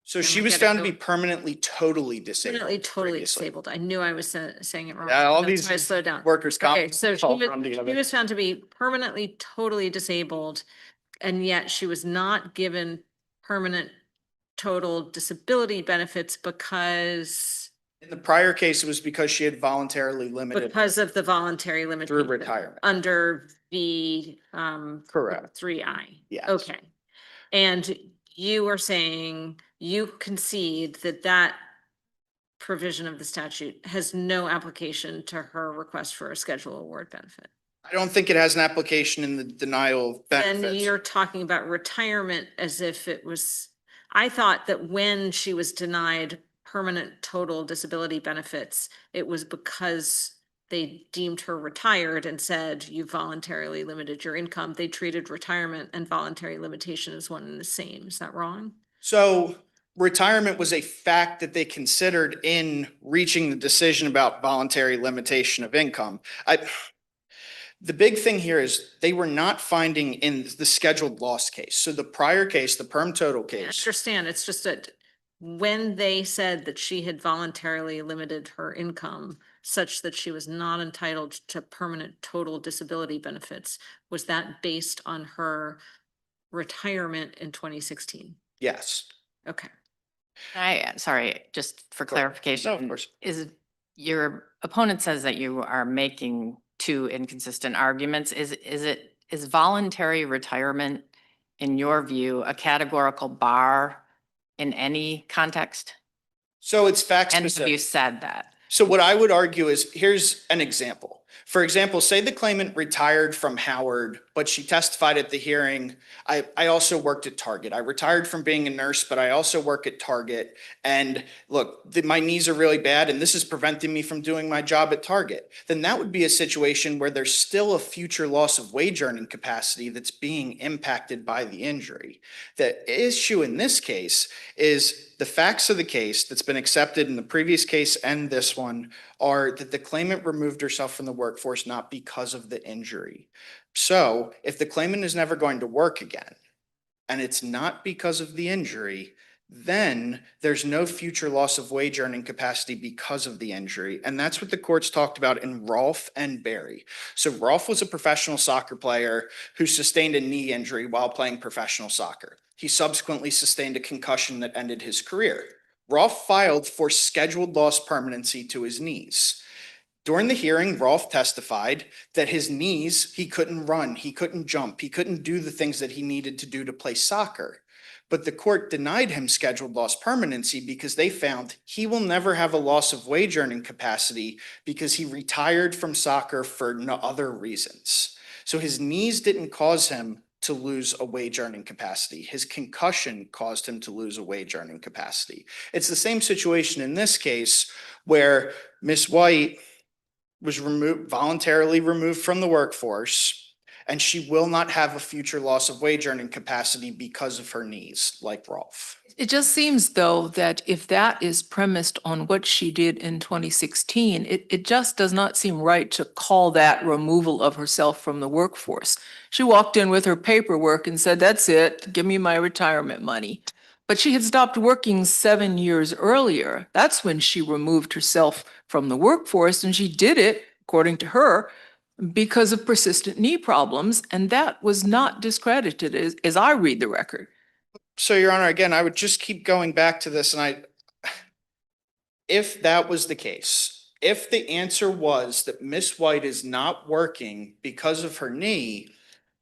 So Am she I was getting found to be the- permanently totally disabled. Permanently, totally previously. disabled. I knew I was saying it wrong. Yeah, all That's these why I slowed down. workers' comp. Okay, so all run she together. was found to be permanently, totally disabled, and yet she was not given permanent total disability benefits because In the prior case, it was because she had voluntarily limited of the voluntary through limitation retirement. under the Correct. 3I. Yes. Okay. And you are saying you concede that that provision of the statute has no application to her request for a schedule award benefit. I don't think it has an application in the denial of And benefits. you're talking about retirement as if it was, I thought that when she was denied permanent total disability benefits, it was because they deemed her retired and said you voluntarily limited your income. They treated retirement and voluntary limitation as one and the same. Is that wrong? So retirement was a fact that they considered in reaching the decision about voluntary limitation of income. The big thing here is they were not finding in the scheduled loss case. So the prior case, the perm total I case, understand. It's just that when they said that she had voluntarily limited her income such that she was not entitled to permanent total disability benefits, was that based on her retirement in 2016? yes. Okay. Sorry, just for Go ahead. clarification. No, of course. Is your opponent says that you are making two inconsistent arguments. Is voluntary retirement, in your view, a categorical bar in any context? So it's fact And have you specific. said that? So what I would argue is, here's an example. For example, say the claimant retired from Howard, but she testified at the hearing, I also worked at Target. I retired from being a nurse, but I also work at Target. And look, my knees are really bad and this is preventing me from doing my job at Target. Then that would be a situation where there's still a future loss of wage earning capacity that's being impacted by the injury. The issue in this case is the facts of the case that's been accepted in the previous case and this one are that the claimant removed herself from the workforce not because of the injury. So if the claimant is never going to work again, and it's not because of the injury, then there's no future loss of wage earning capacity because of the injury. And that's what the courts talked about in Rolfe and Berry. So Rolfe was a professional soccer player who sustained a knee injury while playing professional soccer. He subsequently sustained a concussion that ended his career. Rolfe filed for scheduled loss permanency to his knees. During the hearing, Rolfe testified that his knees, he couldn't run, he couldn't jump, he couldn't do the things that he needed to do to play soccer. But the court denied him scheduled loss permanency because they found he will never have a loss of wage earning capacity because he retired from soccer for no other reasons. So his knees didn't cause him to lose a wage earning capacity. His concussion caused him to lose a wage earning capacity. It's the same situation in this case where Miss White was voluntarily removed from the workforce, and she will not have a future loss of wage earning capacity because of her knees, like Rolfe. It just seems, though, that if that is premised on what she did in 2016, it just does not seem right to call that removal of herself from the workforce. She walked in with her paperwork and said, "That's it, give me my retirement money." But she had stopped working 7 years earlier. That's when she removed herself from the workforce, and she did it, according to her, because of persistent knee problems, and that was not discredited as I read the record. So, Your Honor, again, I would just keep going back to this, and if that was the case, if the answer was that Miss White is not working because of her knee,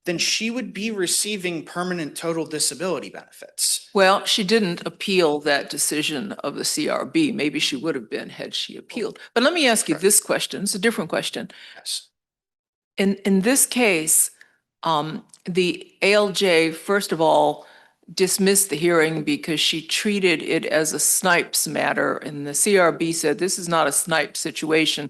then she would be receiving permanent total disability benefits. Well, she didn't appeal that decision of the CRB. Maybe she would have been had she appealed. But let me ask you this question. It's a different question. Yes. In this case, the ALJ, first of all, dismissed the hearing because she treated it as a Snipes matter, and the CRB said, this is not a Snipes situation.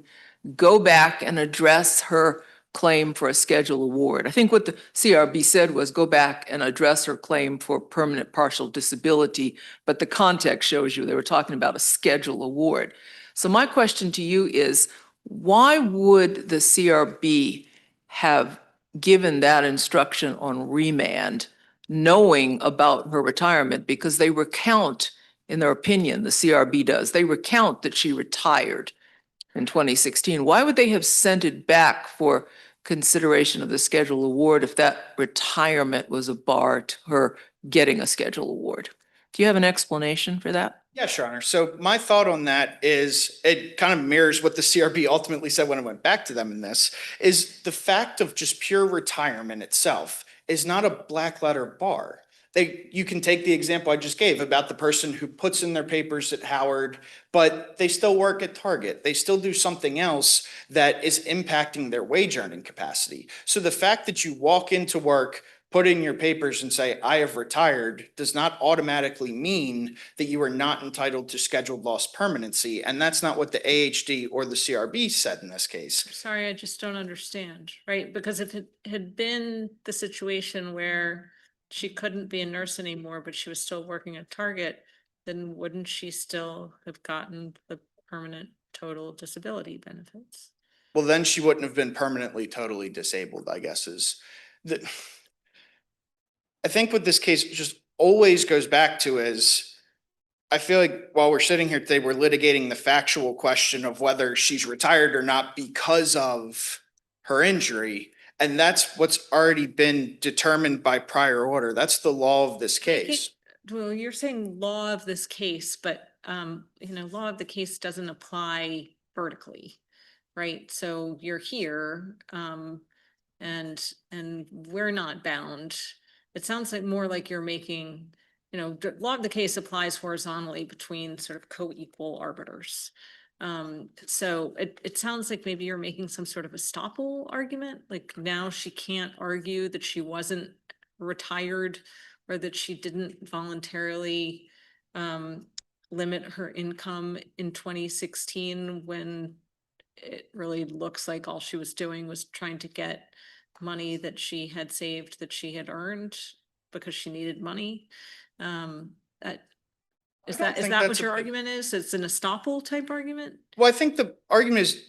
Go back and address her claim for a schedule award. I think what the CRB said was go back and address her claim for permanent partial disability, but the context shows you they were talking about a schedule award. So my question to you is, why would the CRB have given that instruction on remand, knowing about her retirement? Because they recount, in their opinion, the CRB does, they recount that she retired in 2016. Why would they have sent it back for consideration of the schedule award if that retirement was a bar to her getting a schedule award? Do you have an explanation for that? Yes, Your Honor. So my thought on that is it kind of mirrors what the CRB ultimately said when it went back to them in this, is the fact of just pure retirement itself is not a black letter bar. You can take the example I just gave about the person who puts in their papers at Howard, but they still work at Target. They still do something else that is impacting their wage earning capacity. So the fact that you walk into work, put in your papers and say, I have retired, does not automatically mean that you are not entitled to scheduled loss permanency. And that's not what the AHD or the CRB said in this case. Sorry, I just don't understand, right? Because if it had been the situation where she couldn't be a nurse anymore, but she was still working at Target, then wouldn't she still have gotten the permanent total disability benefits? Well, then she wouldn't have been permanently totally disabled, I guess is the. I think what this case just always goes back to is, I feel like while we're sitting here today, we're litigating the factual question of whether she's retired or not because of her injury. And that's what's already been determined by prior order. That's the law of this case. Well, you're saying law of this case, but law of the case doesn't apply vertically, right? So you're here, and we're not bound. It sounds like more like you're making, law of the case applies horizontally between sort of co-equal arbiters. So it sounds like maybe you're making some sort of estoppel argument, like now she can't argue that she wasn't retired or that she didn't voluntarily limit her income in 2016 when it really looks like all she was doing was trying to get money that she had saved, that she had earned because she needed money. Is that what your argument is? It's an estoppel type argument? Well, I think the argument is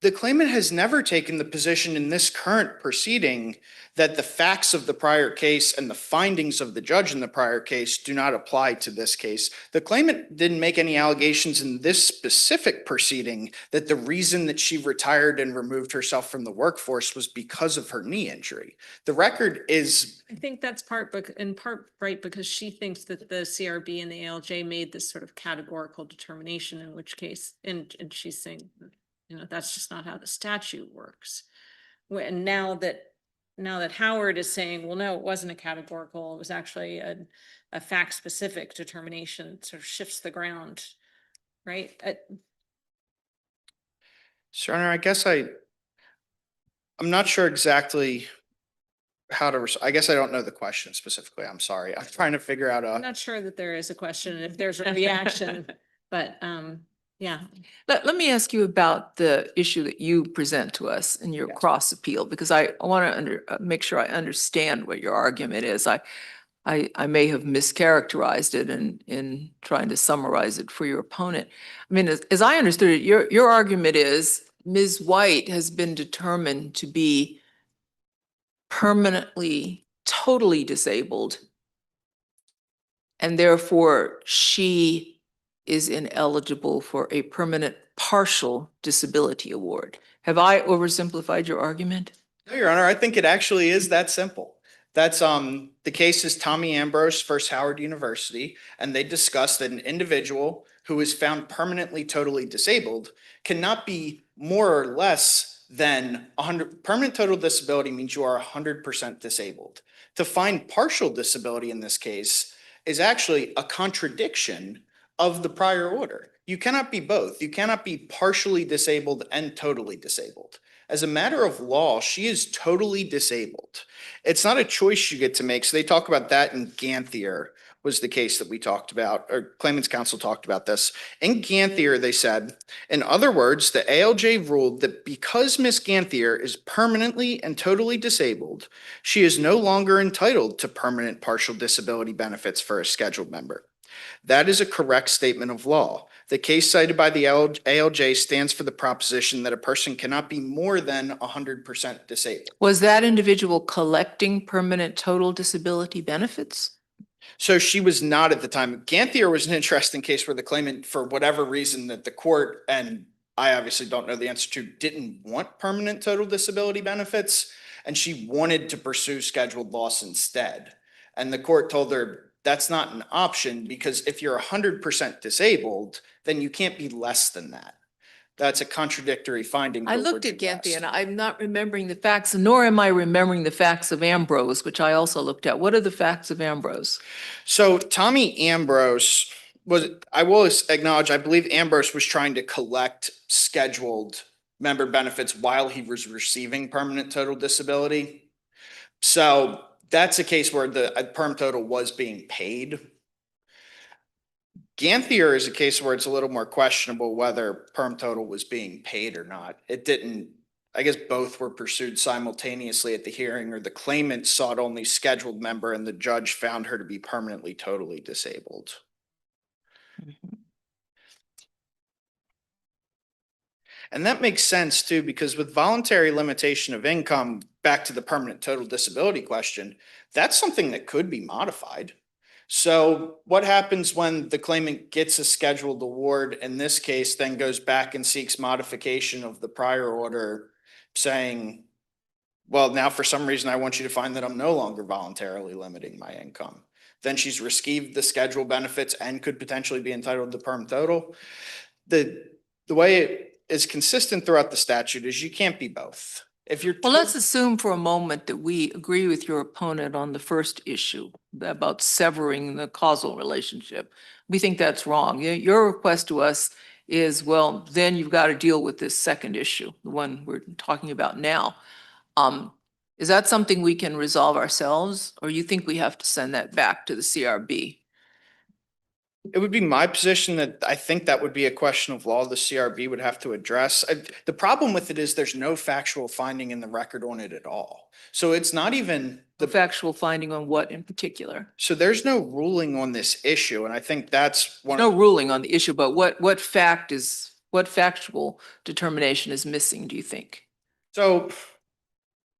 The claimant has never taken the position in this current proceeding that the facts of the prior case and the findings of the judge in the prior case do not apply to this case. The claimant didn't make any allegations in this specific proceeding that the reason that she retired and removed herself from the workforce was because of her knee injury. The record is, I think that's in part right, because she thinks that the CRB and the ALJ made this sort of categorical determination, in which case, and she's saying, you know, that's just not how the statute works. And now that Howard is saying, well, no, it wasn't a categorical, it was actually a fact specific determination, sort of shifts the ground, right? Your Honor, I guess I'm not sure exactly how to, I guess I don't know the question specifically. I'm sorry. I'm trying to figure out I'm not sure that there is a question and if there's a reaction, but yeah. Let me ask you about the issue that you present to us in your Yes. cross appeal, because I want to make sure I understand what your argument is. I may have mischaracterized it in trying to summarize it for your opponent. I mean, as I understood it, your argument is Ms. White has been determined to be permanently, totally disabled, and therefore she is ineligible for a permanent partial disability award. Have I oversimplified your argument? No, Your Honor, I think it actually is that simple. That's the case is Tommy Ambrose versus Howard University, and they discussed that an individual who is found permanently totally disabled cannot be more or less than 100. Permanent total disability means you are 100% disabled. To find partial disability in this case is actually a contradiction of the prior order. You cannot be both. You cannot be partially disabled and totally disabled. As a matter of law, she is totally disabled. It's not a choice you get to make. So they talk about that in Ganthier was the case that we talked about, or Claimants Counsel talked about this. In Ganthier, they said, in other words, the ALJ ruled that because Ms. Ganthier is permanently and totally disabled, she is no longer entitled to permanent partial disability benefits for a scheduled member. That is a correct statement of law. The case cited by the ALJ stands for the proposition that a person cannot be more than 100% disabled. Was that individual collecting permanent total disability benefits? So she was not at the time. Ganthier was an interesting case where the claimant, for whatever reason that the court, and I obviously don't know the answer to, didn't want permanent total disability benefits, and she wanted to pursue scheduled loss instead. And the court told her, that's not an option, because if you're 100% disabled, then you can't be less than that. That's a contradictory finding. I to looked what at you Ganthier and asked. I'm not remembering the facts, nor am I remembering the facts of Ambrose, which I also looked at. What are the facts of Ambrose? So Tommy Ambrose was, I will acknowledge, I believe Ambrose was trying to collect scheduled member benefits while he was receiving permanent total disability. So that's a case where the perm total was being paid. Ganthier is a case where it's a little more questionable whether perm total was being paid or not. It didn't, I guess both were pursued simultaneously at the hearing, or the claimant sought only scheduled member and the judge found her to be permanently totally disabled. And that makes sense too, because with voluntary limitation of income, back to the permanent total disability question, that's something that could be modified. So what happens when the claimant gets a scheduled award, in this case, then goes back and seeks modification of the prior order saying, well, now for some reason, I want you to find that I'm no longer voluntarily limiting my income. Then she's received the scheduled benefits and could potentially be entitled to perm total. The way it is consistent throughout the statute is you can't be both. If you're Well, let's assume for a moment that we agree with your opponent on the first issue about severing the causal relationship. We think that's wrong. Your request to us is, well, then you've got to deal with this second issue, the one we're talking about now. Is that something we can resolve ourselves, or you think we have to send that back to the CRB? It would be my position that I think that would be a question of law the CRB would have to address. The problem with it is there's no factual finding in the record on it at all. So it's not even The factual finding on what in particular? so there's no ruling on this issue. And I think that's one No of, ruling on the issue, but what fact is What factual determination is missing, do you think? So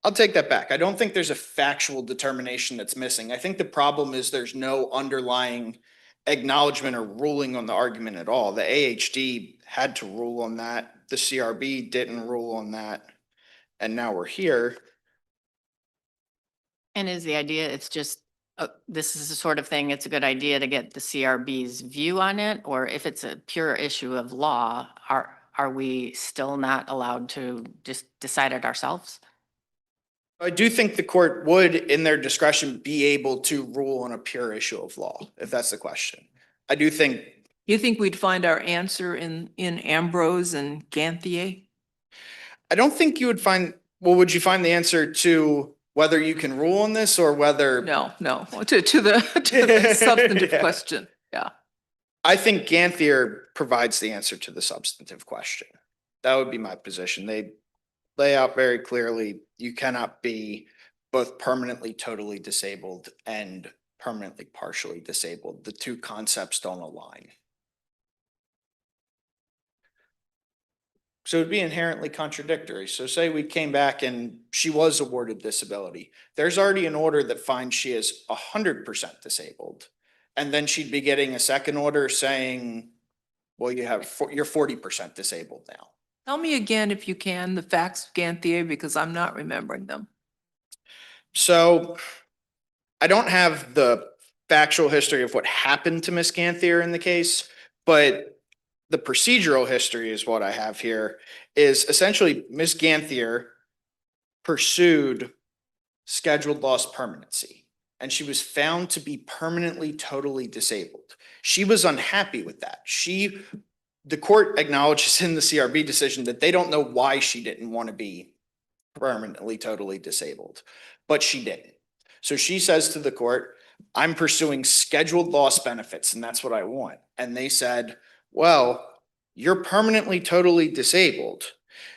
I'll take that back. I don't think there's a factual determination that's missing. I think the problem is there's no underlying acknowledgement or ruling on the argument at all. The AHD had to rule on that. The CRB didn't rule on that. And now we're here. And is the idea, it's just, this is the sort of thing, it's a good idea to get the CRB's view on it? Or if it's a pure issue of law, are we still not allowed to just decide it ourselves? I do think the court would, in their discretion, be able to rule on a pure issue of law, if that's the question. I do think, You think we'd find our answer in Ambrose and Ganthier? I don't think you would find, well, would you find the answer to whether you can rule on this or whether? No, to the substantive Yeah. question, yeah. I think Ganthier provides the answer to the substantive question. That would be my position. They lay out very clearly, you cannot be both permanently totally disabled and permanently partially disabled. The two concepts don't align. So it'd be inherently contradictory. So say we came back and she was awarded disability. There's already an order that finds she is 100% disabled. And then she'd be getting a second order saying, well, you're 40% disabled now. Tell me again, if you can, the facts of Ganthier, because I'm not remembering them. So I don't have the factual history of what happened to Miss Ganthier in the case, but the procedural history is what I have here, is essentially Miss Ganthier pursued scheduled loss permanency, and she was found to be permanently totally disabled. She was unhappy with that. The court acknowledges in the CRB decision that they don't know why she didn't want to be permanently totally disabled, but she didn't. So she says to the court, I'm pursuing scheduled loss benefits, and that's what I want. And they said, well, you're permanently totally disabled.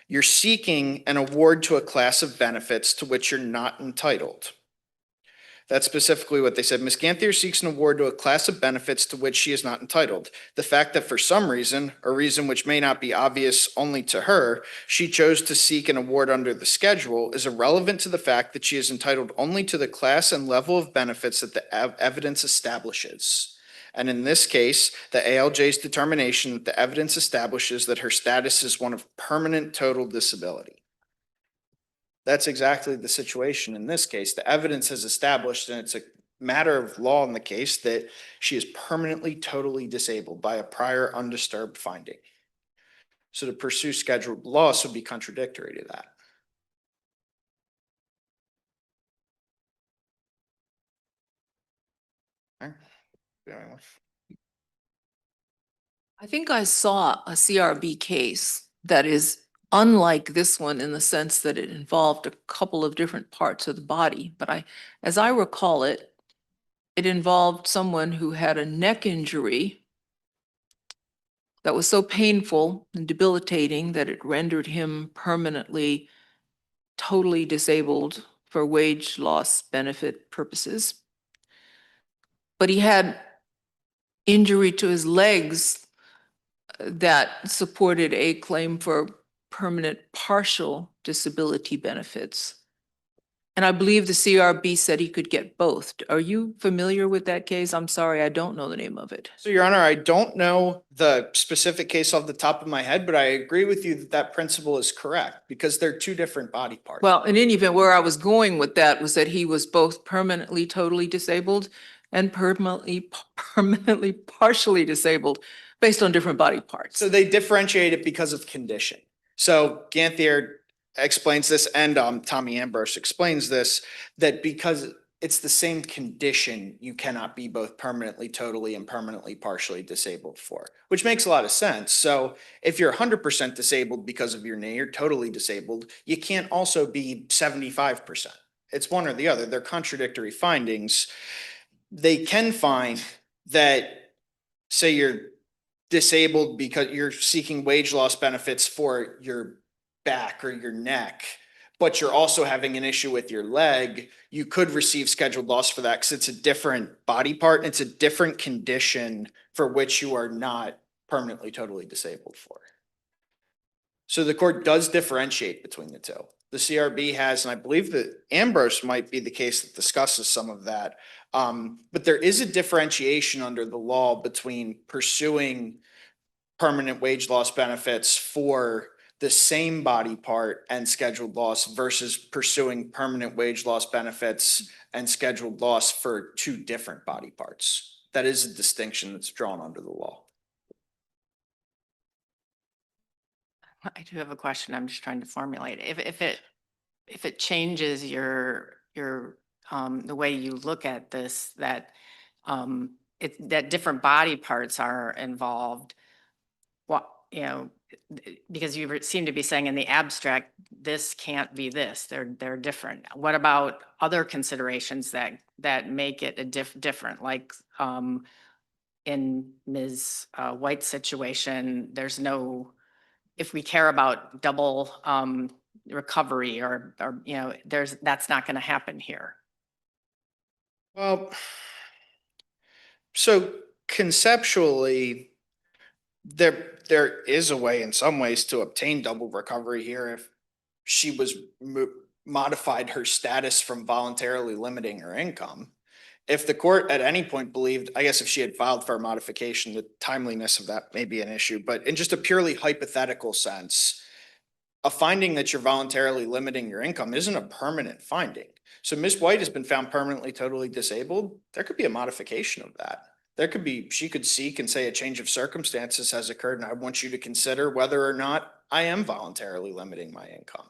You're seeking an award to a class of benefits to which you're not entitled. That's specifically what they said. Ms. Ganthier seeks an award to a class of benefits to which she is not entitled. The fact that for some reason, a reason which may not be obvious only to her, she chose to seek an award under the schedule is irrelevant to the fact that she is entitled only to the class and level of benefits that the evidence establishes. And in this case, the ALJ's determination that the evidence establishes that her status is one of permanent total disability. That's exactly the situation in this case. The evidence has established, and it's a matter of law in the case, that she is permanently totally disabled by a prior undisturbed finding. So to pursue scheduled loss would be contradictory to that. All right. I think I saw a CRB case that is unlike this one in the sense that it involved a couple of different parts of the body. But as I recall it, it involved someone who had a neck injury that was so painful and debilitating that it rendered him permanently, totally disabled for wage loss benefit purposes. But he had injury to his legs that supported a claim for permanent partial disability benefits. And I believe the CRB said he could get both. Are you familiar with that case? I'm sorry, I don't know the name of it. So, Your Honor, I don't know the specific case off the top of my head, but I agree with you that that principle is correct because they're two different body parts. Well, in any event, where I was going with that was that he was both permanently totally disabled and permanently partially disabled based on different body parts. So they differentiate it because of condition. So Ganthier explains this, and Tommy Ambrose explains this, that because it's the same condition, you cannot be both permanently, totally, and permanently partially disabled for, which makes a lot of sense. So if you're 100% disabled because of your knee, you're totally disabled, you can't also be 75%. It's one or the other. They're contradictory findings. They can find that, say you're disabled because you're seeking wage loss benefits for your back or your neck, but you're also having an issue with your leg, you could receive scheduled loss for that because it's a different body part and it's a different condition for which you are not permanently totally disabled for. So the court does differentiate between the two. The CRB has, and I believe that Ambrose might be the case that discusses some of that. But there is a differentiation under the law between pursuing permanent wage loss benefits for the same body part and scheduled loss versus pursuing permanent wage loss benefits and scheduled loss for two different body parts. That is a distinction that's drawn under the law. I do have a question. I'm just trying to formulate. If it changes the way you look at this, that that different body parts are involved, what, because you seem to be saying in the abstract, this can't be this, they're different. What about other considerations that make it different? Like in Ms. White's situation, there's no, if we care about double recovery or that's not going to happen here. Well, so conceptually, there is a way in some ways to obtain double recovery here if she was modified her status from voluntarily limiting her income. If the court at any point believed, I guess if she had filed for a modification, the timeliness of that may be an issue, but in just a purely hypothetical sense, a finding that you're voluntarily limiting your income isn't a permanent finding. So Ms. White has been found permanently totally disabled. There could be a modification of that. There could be, she could seek and say a change of circumstances has occurred and I want you to consider whether or not I am voluntarily limiting my income.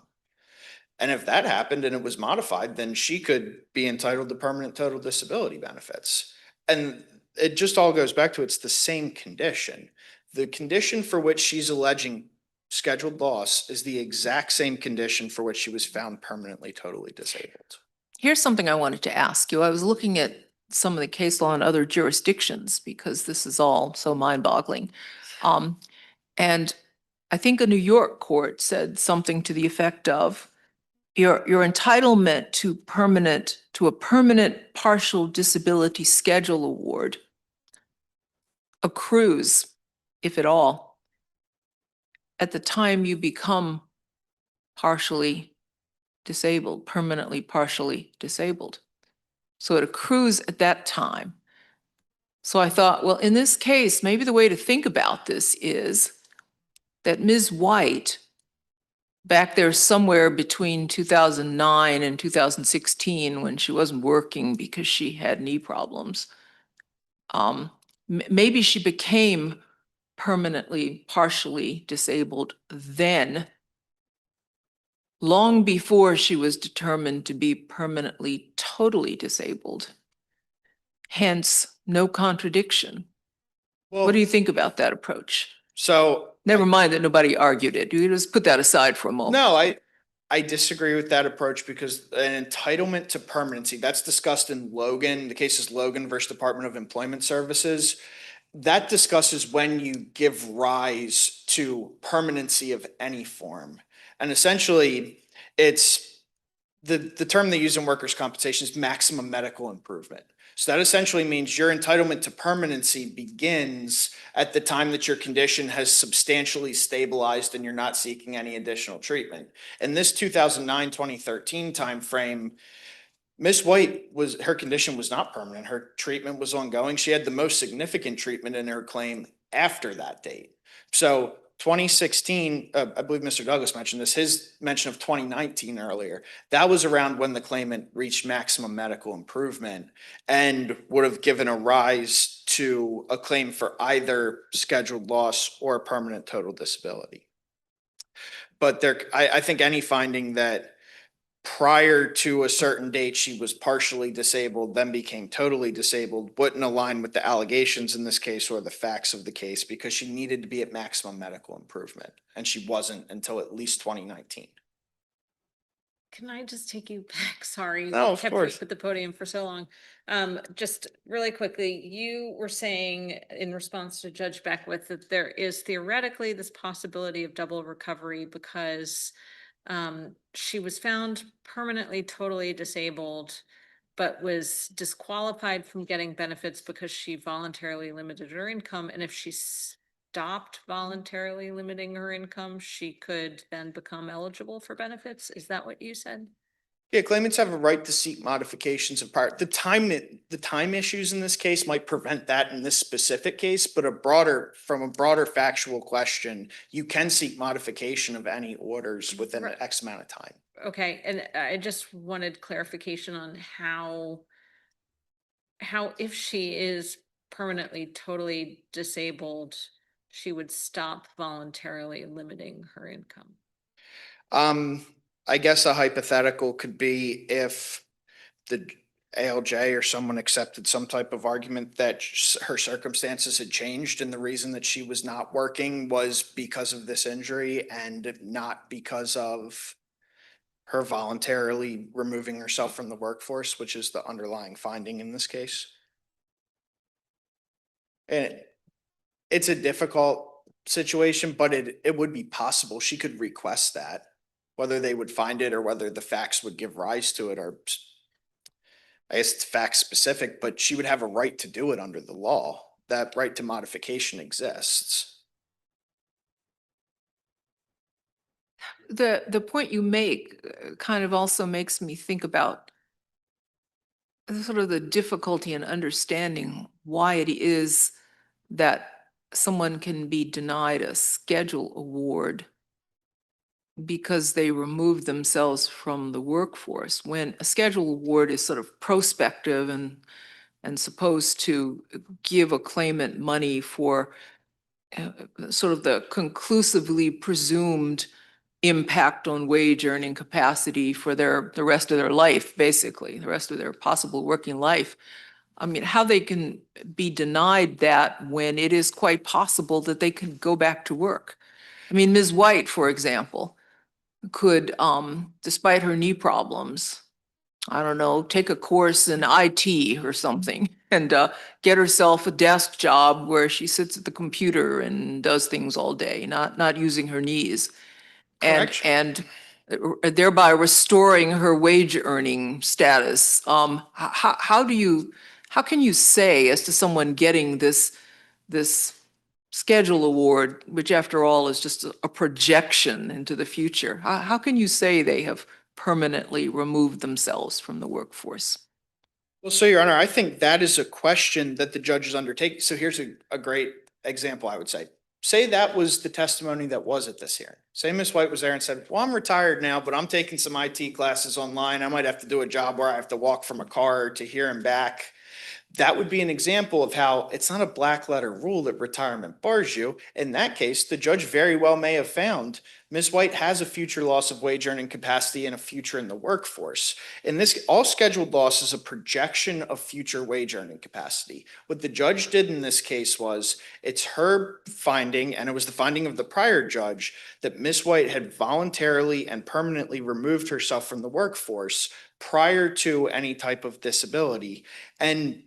And if that happened and it was modified, then she could be entitled to permanent total disability benefits. And it just all goes back to it's the same condition. The condition for which she's alleging scheduled loss is the exact same condition for which she was found permanently totally disabled. Here's something I wanted to ask you. I was looking at some of the case law in other jurisdictions because this is all so mind-boggling. And I think a New York court said something to the effect of your entitlement to a permanent partial disability schedule award accrues, if at all, at the time you become partially disabled, permanently partially disabled. So it accrues at that time. So I thought, well, in this case, maybe the way to think about this is that Ms. White, back there somewhere between 2009 and 2016, when she wasn't working because she had knee problems, maybe she became permanently partially disabled then, long before she was determined to be permanently totally disabled. Hence, no contradiction. Well, What do you think about that approach? So Never mind that nobody argued it. You just put that aside for a moment. no, I disagree with that approach because an entitlement to permanency, that's discussed in Logan, the case is Logan versus Department of Employment Services. That discusses when you give rise to permanency of any form. And essentially, it's the term they use in workers' compensation is maximum medical improvement. So that essentially means your entitlement to permanency begins at the time that your condition has substantially stabilized and you're not seeking any additional treatment. In this 2009-2013 timeframe, Ms. White her condition was not permanent. Her treatment was ongoing. She had the most significant treatment in her claim after that date. So 2016, I believe Mr. Douglas mentioned this, his mention of 2019 earlier, that was around when the claimant reached maximum medical improvement and would have given a rise to a claim for either scheduled loss or permanent total disability. But I think any finding that prior to a certain date she was partially disabled, then became totally disabled, wouldn't align with the allegations in this case or the facts of the case because she needed to be at maximum medical improvement and she wasn't until at least 2019. Can I just take you back? Sorry. No, of kept you course. at the podium for so long. Just really quickly, you were saying in response to Judge Beckwith that there is theoretically this possibility of double recovery because she was found permanently totally disabled, but was disqualified from getting benefits because she voluntarily limited her income. And if she's stopped voluntarily limiting her income, she could then become eligible for benefits? Is that what you said? Yeah, claimants have a right to seek modifications of prior, the time issues in this case might prevent that in this specific case, but from a broader factual question, you can seek modification of any orders within Right. X amount of time. Okay, and I just wanted clarification on how if she is permanently totally disabled, she would stop voluntarily limiting her income. I guess a hypothetical could be if the ALJ or someone accepted some type of argument that her circumstances had changed and the reason that she was not working was because of this injury and not because of her voluntarily removing herself from the workforce, which is the underlying finding in this case. And it's a difficult situation, but it would be possible. She could request that. Whether they would find it or whether the facts would give rise to it or I guess it's fact specific, but she would have a right to do it under the law. That right to modification exists. The point you make kind of also makes me think about sort of the difficulty in understanding why it is that someone can be denied a schedule award because they removed themselves from the workforce, when a schedule award is sort of prospective and supposed to give a claimant money for sort of the conclusively presumed impact on wage earning capacity for the rest of their life, basically, the rest of their possible working life. I mean, how they can be denied that when it is quite possible that they can go back to work. I mean, Ms. White, for example, could, despite her knee problems, I don't know, take a course in IT or something and get herself a desk job where she sits at the computer and does things all day, not using her knees. Correct. And thereby restoring her wage earning status. How can you say as to someone getting this schedule award, which after all is just a projection into the future, how can you say they have permanently removed themselves from the workforce? Well, so Your Honor, I think that is a question that the judges undertake. So here's a great example, I would say. Say that was the testimony that was at this hearing. Say Ms. White was there and said, well, I'm retired now, but I'm taking some IT classes online. I might have to do a job where I have to walk from a car to here and back. That would be an example of how it's not a black letter rule that retirement bars you. In that case, the judge very well may have found Ms. White has a future loss of wage earning capacity and a future in the workforce. In this, all scheduled loss is a projection of future wage earning capacity. What the judge did in this case was, it's her finding, and it was the finding of the prior judge, that Ms. White had voluntarily and permanently removed herself from the workforce prior to any type of disability. And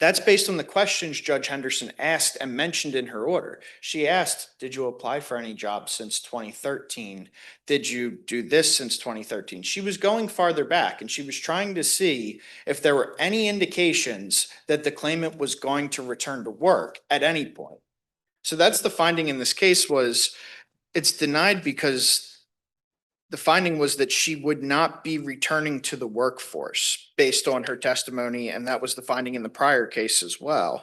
that's based on the questions Judge Henderson asked and mentioned in her order. She asked, did you apply for any jobs since 2013? Did you do this since 2013? She was going farther back and she was trying to see if there were any indications that the claimant was going to return to work at any point. So that's the finding in this case, was it's denied because the finding was that she would not be returning to the workforce based on her testimony, and that was the finding in the prior case as well.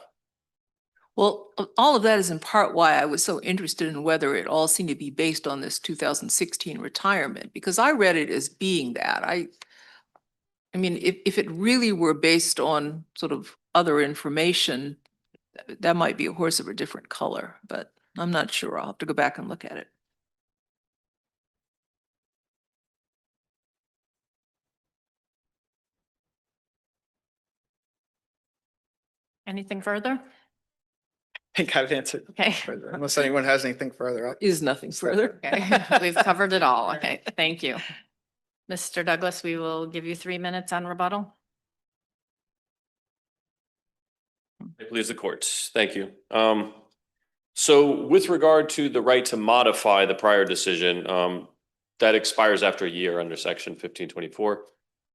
Well, all of that is in part why I was so interested in whether it all seemed to be based on this 2016 retirement, because I read it as being that. I mean, if it really were based on sort of other information, that might be a horse of a different color, but I'm not sure. I'll have to go back and look at it. Anything further? I think I've answered Okay. further, unless anyone has anything further. Is nothing further. Okay, we've covered it all. Okay, thank you. Mr. Douglas, we will give you 3 minutes on rebuttal. Please the court. Thank you. So with regard to the right to modify the prior decision, that expires after a year under section 1524.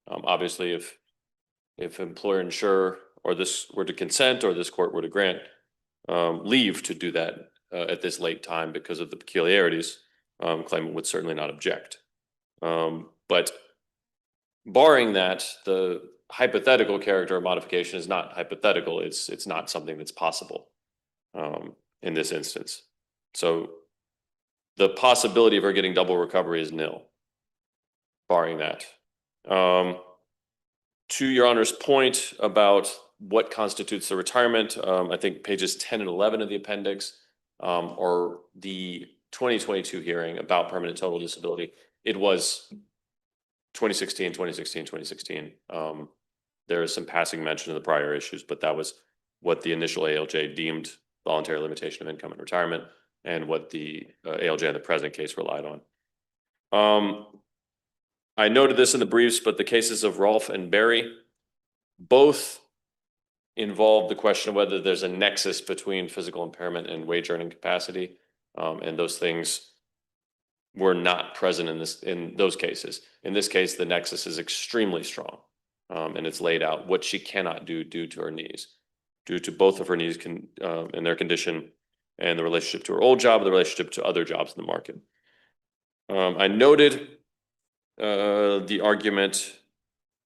Obviously, if employer insurer or this were to consent or this court were to grant leave to do that, at this late time because of the peculiarities, claimant would certainly not object. But barring that, the hypothetical character of modification is not hypothetical. It's not something that's possible in this instance. So the possibility of her getting double recovery is nil, barring that. To Your Honor's point about what constitutes the retirement, I think pages 10 and 11 of the appendix, or the 2022 hearing about permanent total disability, it was 2016, 2016, 2016. There is some passing mention of the prior issues, but that was what the initial ALJ deemed voluntary limitation of income and retirement, and what the ALJ in the present case relied on. I noted this in the briefs, but the cases of Rolfe and Berry both involve the question of whether there's a nexus between physical impairment and wage earning capacity, and those things were not present in those cases. In this case, the nexus is extremely strong, and it's laid out what she cannot do due to her knees, due to both of her knees and their condition, and the relationship to her old job, the relationship to other jobs in the market. I noted the argument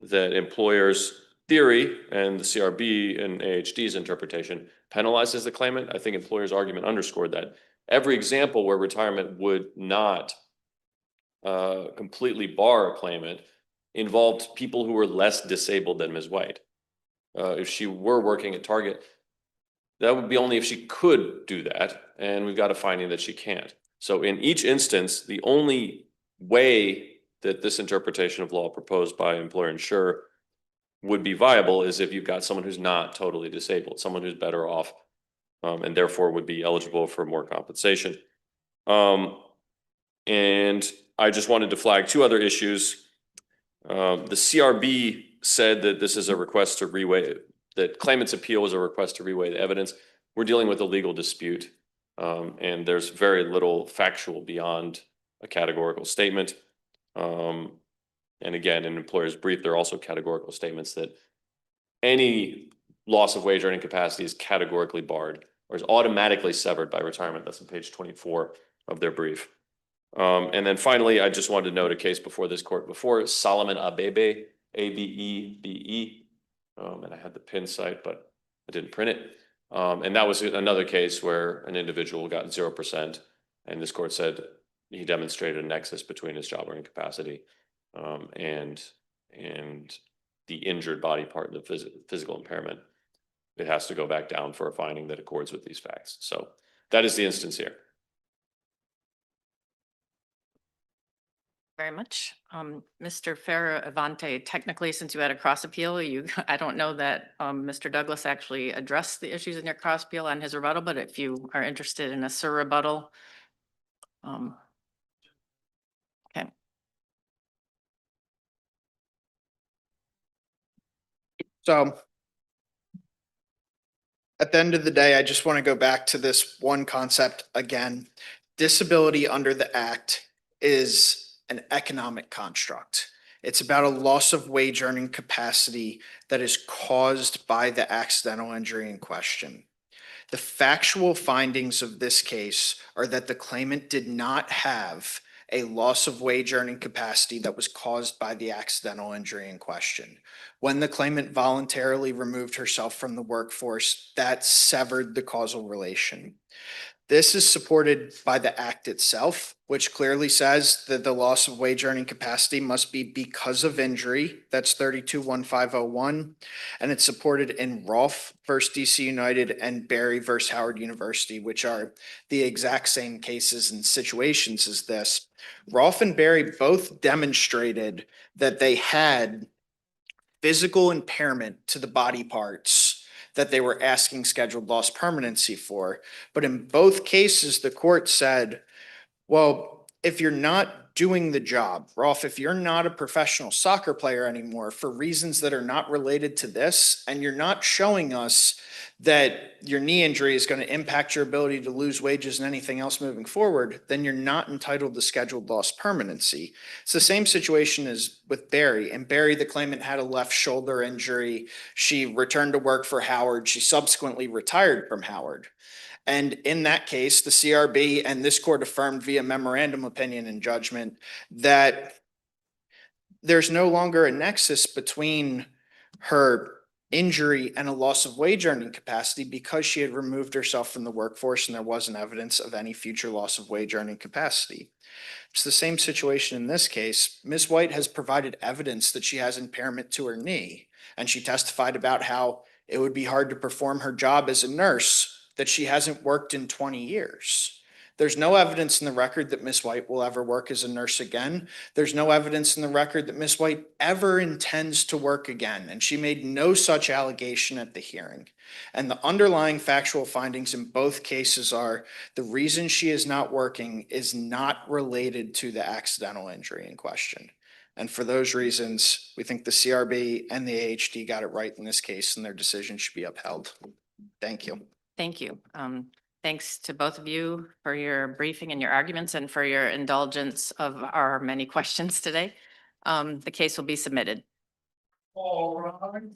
that employers' theory and the CRB and AHD's interpretation penalizes the claimant. I think employers' argument underscored that. Every example where retirement would not completely bar a claimant involved people who were less disabled than Ms. White. If she were working at Target, that would be only if she could do that, and we've got a finding that she can't. So in each instance, the only way that this interpretation of law proposed by employer insurer would be viable is if you've got someone who's not totally disabled, someone who's better off, and therefore would be eligible for more compensation. And I just wanted to flag two other issues. The CRB said that this is a request to reweigh, that claimant's appeal was a request to reweigh the evidence. We're dealing with a legal dispute, and there's very little factual beyond a categorical statement. And again, in employer's brief, there are also categorical statements that any loss of wage earning capacity is categorically barred or is automatically severed by retirement. That's on page 24 of their brief. And then finally, I just wanted to note a case before this court before, Solomon Abebe, A-B-E-B-E. And I had the pin site, but I didn't print it. And that was another case where an individual got 0%. And this court said he demonstrated a nexus between his job earning capacity and the injured body part, the physical impairment. It has to go back down for a finding that accords with these facts. So that is the instance here. Very much. Mr. Fierravanti, technically, since you had a cross appeal, I don't know that Mr. Douglas actually addressed the issues in your cross appeal on his rebuttal, but if you are interested in a sur rebuttal. Okay. So at the end of the day, I just want to go back to this one concept again. Disability under the Act is an economic construct. It's about a loss of wage earning capacity that is caused by the accidental injury in question. The factual findings of this case are that the claimant did not have a loss of wage earning capacity that was caused by the accidental injury in question. When the claimant voluntarily removed herself from the workforce, that severed the causal relation. This is supported by the Act itself, which clearly says that the loss of wage earning capacity must be because of injury. That's 32-1501. And it's supported in Rolfe versus DC United and Berry versus Howard University, which are the exact same cases and situations as this. Rolfe and Berry both demonstrated that they had physical impairment to the body parts that they were asking scheduled loss permanency for. But in both cases, the court said, well, if you're not doing the job, Rolfe, if you're not a professional soccer player anymore for reasons that are not related to this, and you're not showing us that your knee injury is going to impact your ability to lose wages and anything else moving forward, then you're not entitled to scheduled loss permanency. It's the same situation as with Berry. And Berry, the claimant had a left shoulder injury. She returned to work for Howard. She subsequently retired from Howard. And in that case, the CRB and this court affirmed via memorandum opinion and judgment that there's no longer a nexus between her injury and a loss of wage earning capacity because she had removed herself from the workforce and there wasn't evidence of any future loss of wage earning capacity. It's the same situation in this case. Ms. White has provided evidence that she has impairment to her knee, and she testified about how it would be hard to perform her job as a nurse that she hasn't worked in 20 years. There's no evidence in the record that Ms. White will ever work as a nurse again. There's no evidence in the record that Ms. White ever intends to work again, and she made no such allegation at the hearing. And the underlying factual findings in both cases are the reason she is not working is not related to the accidental injury in question. And for those reasons, we think the CRB and the AHD got it right in this case, and their decision should be upheld. Thank you. Thank you. Thanks to both of you for your briefing and your arguments and for your indulgence of our many questions today. The case will be submitted. All right.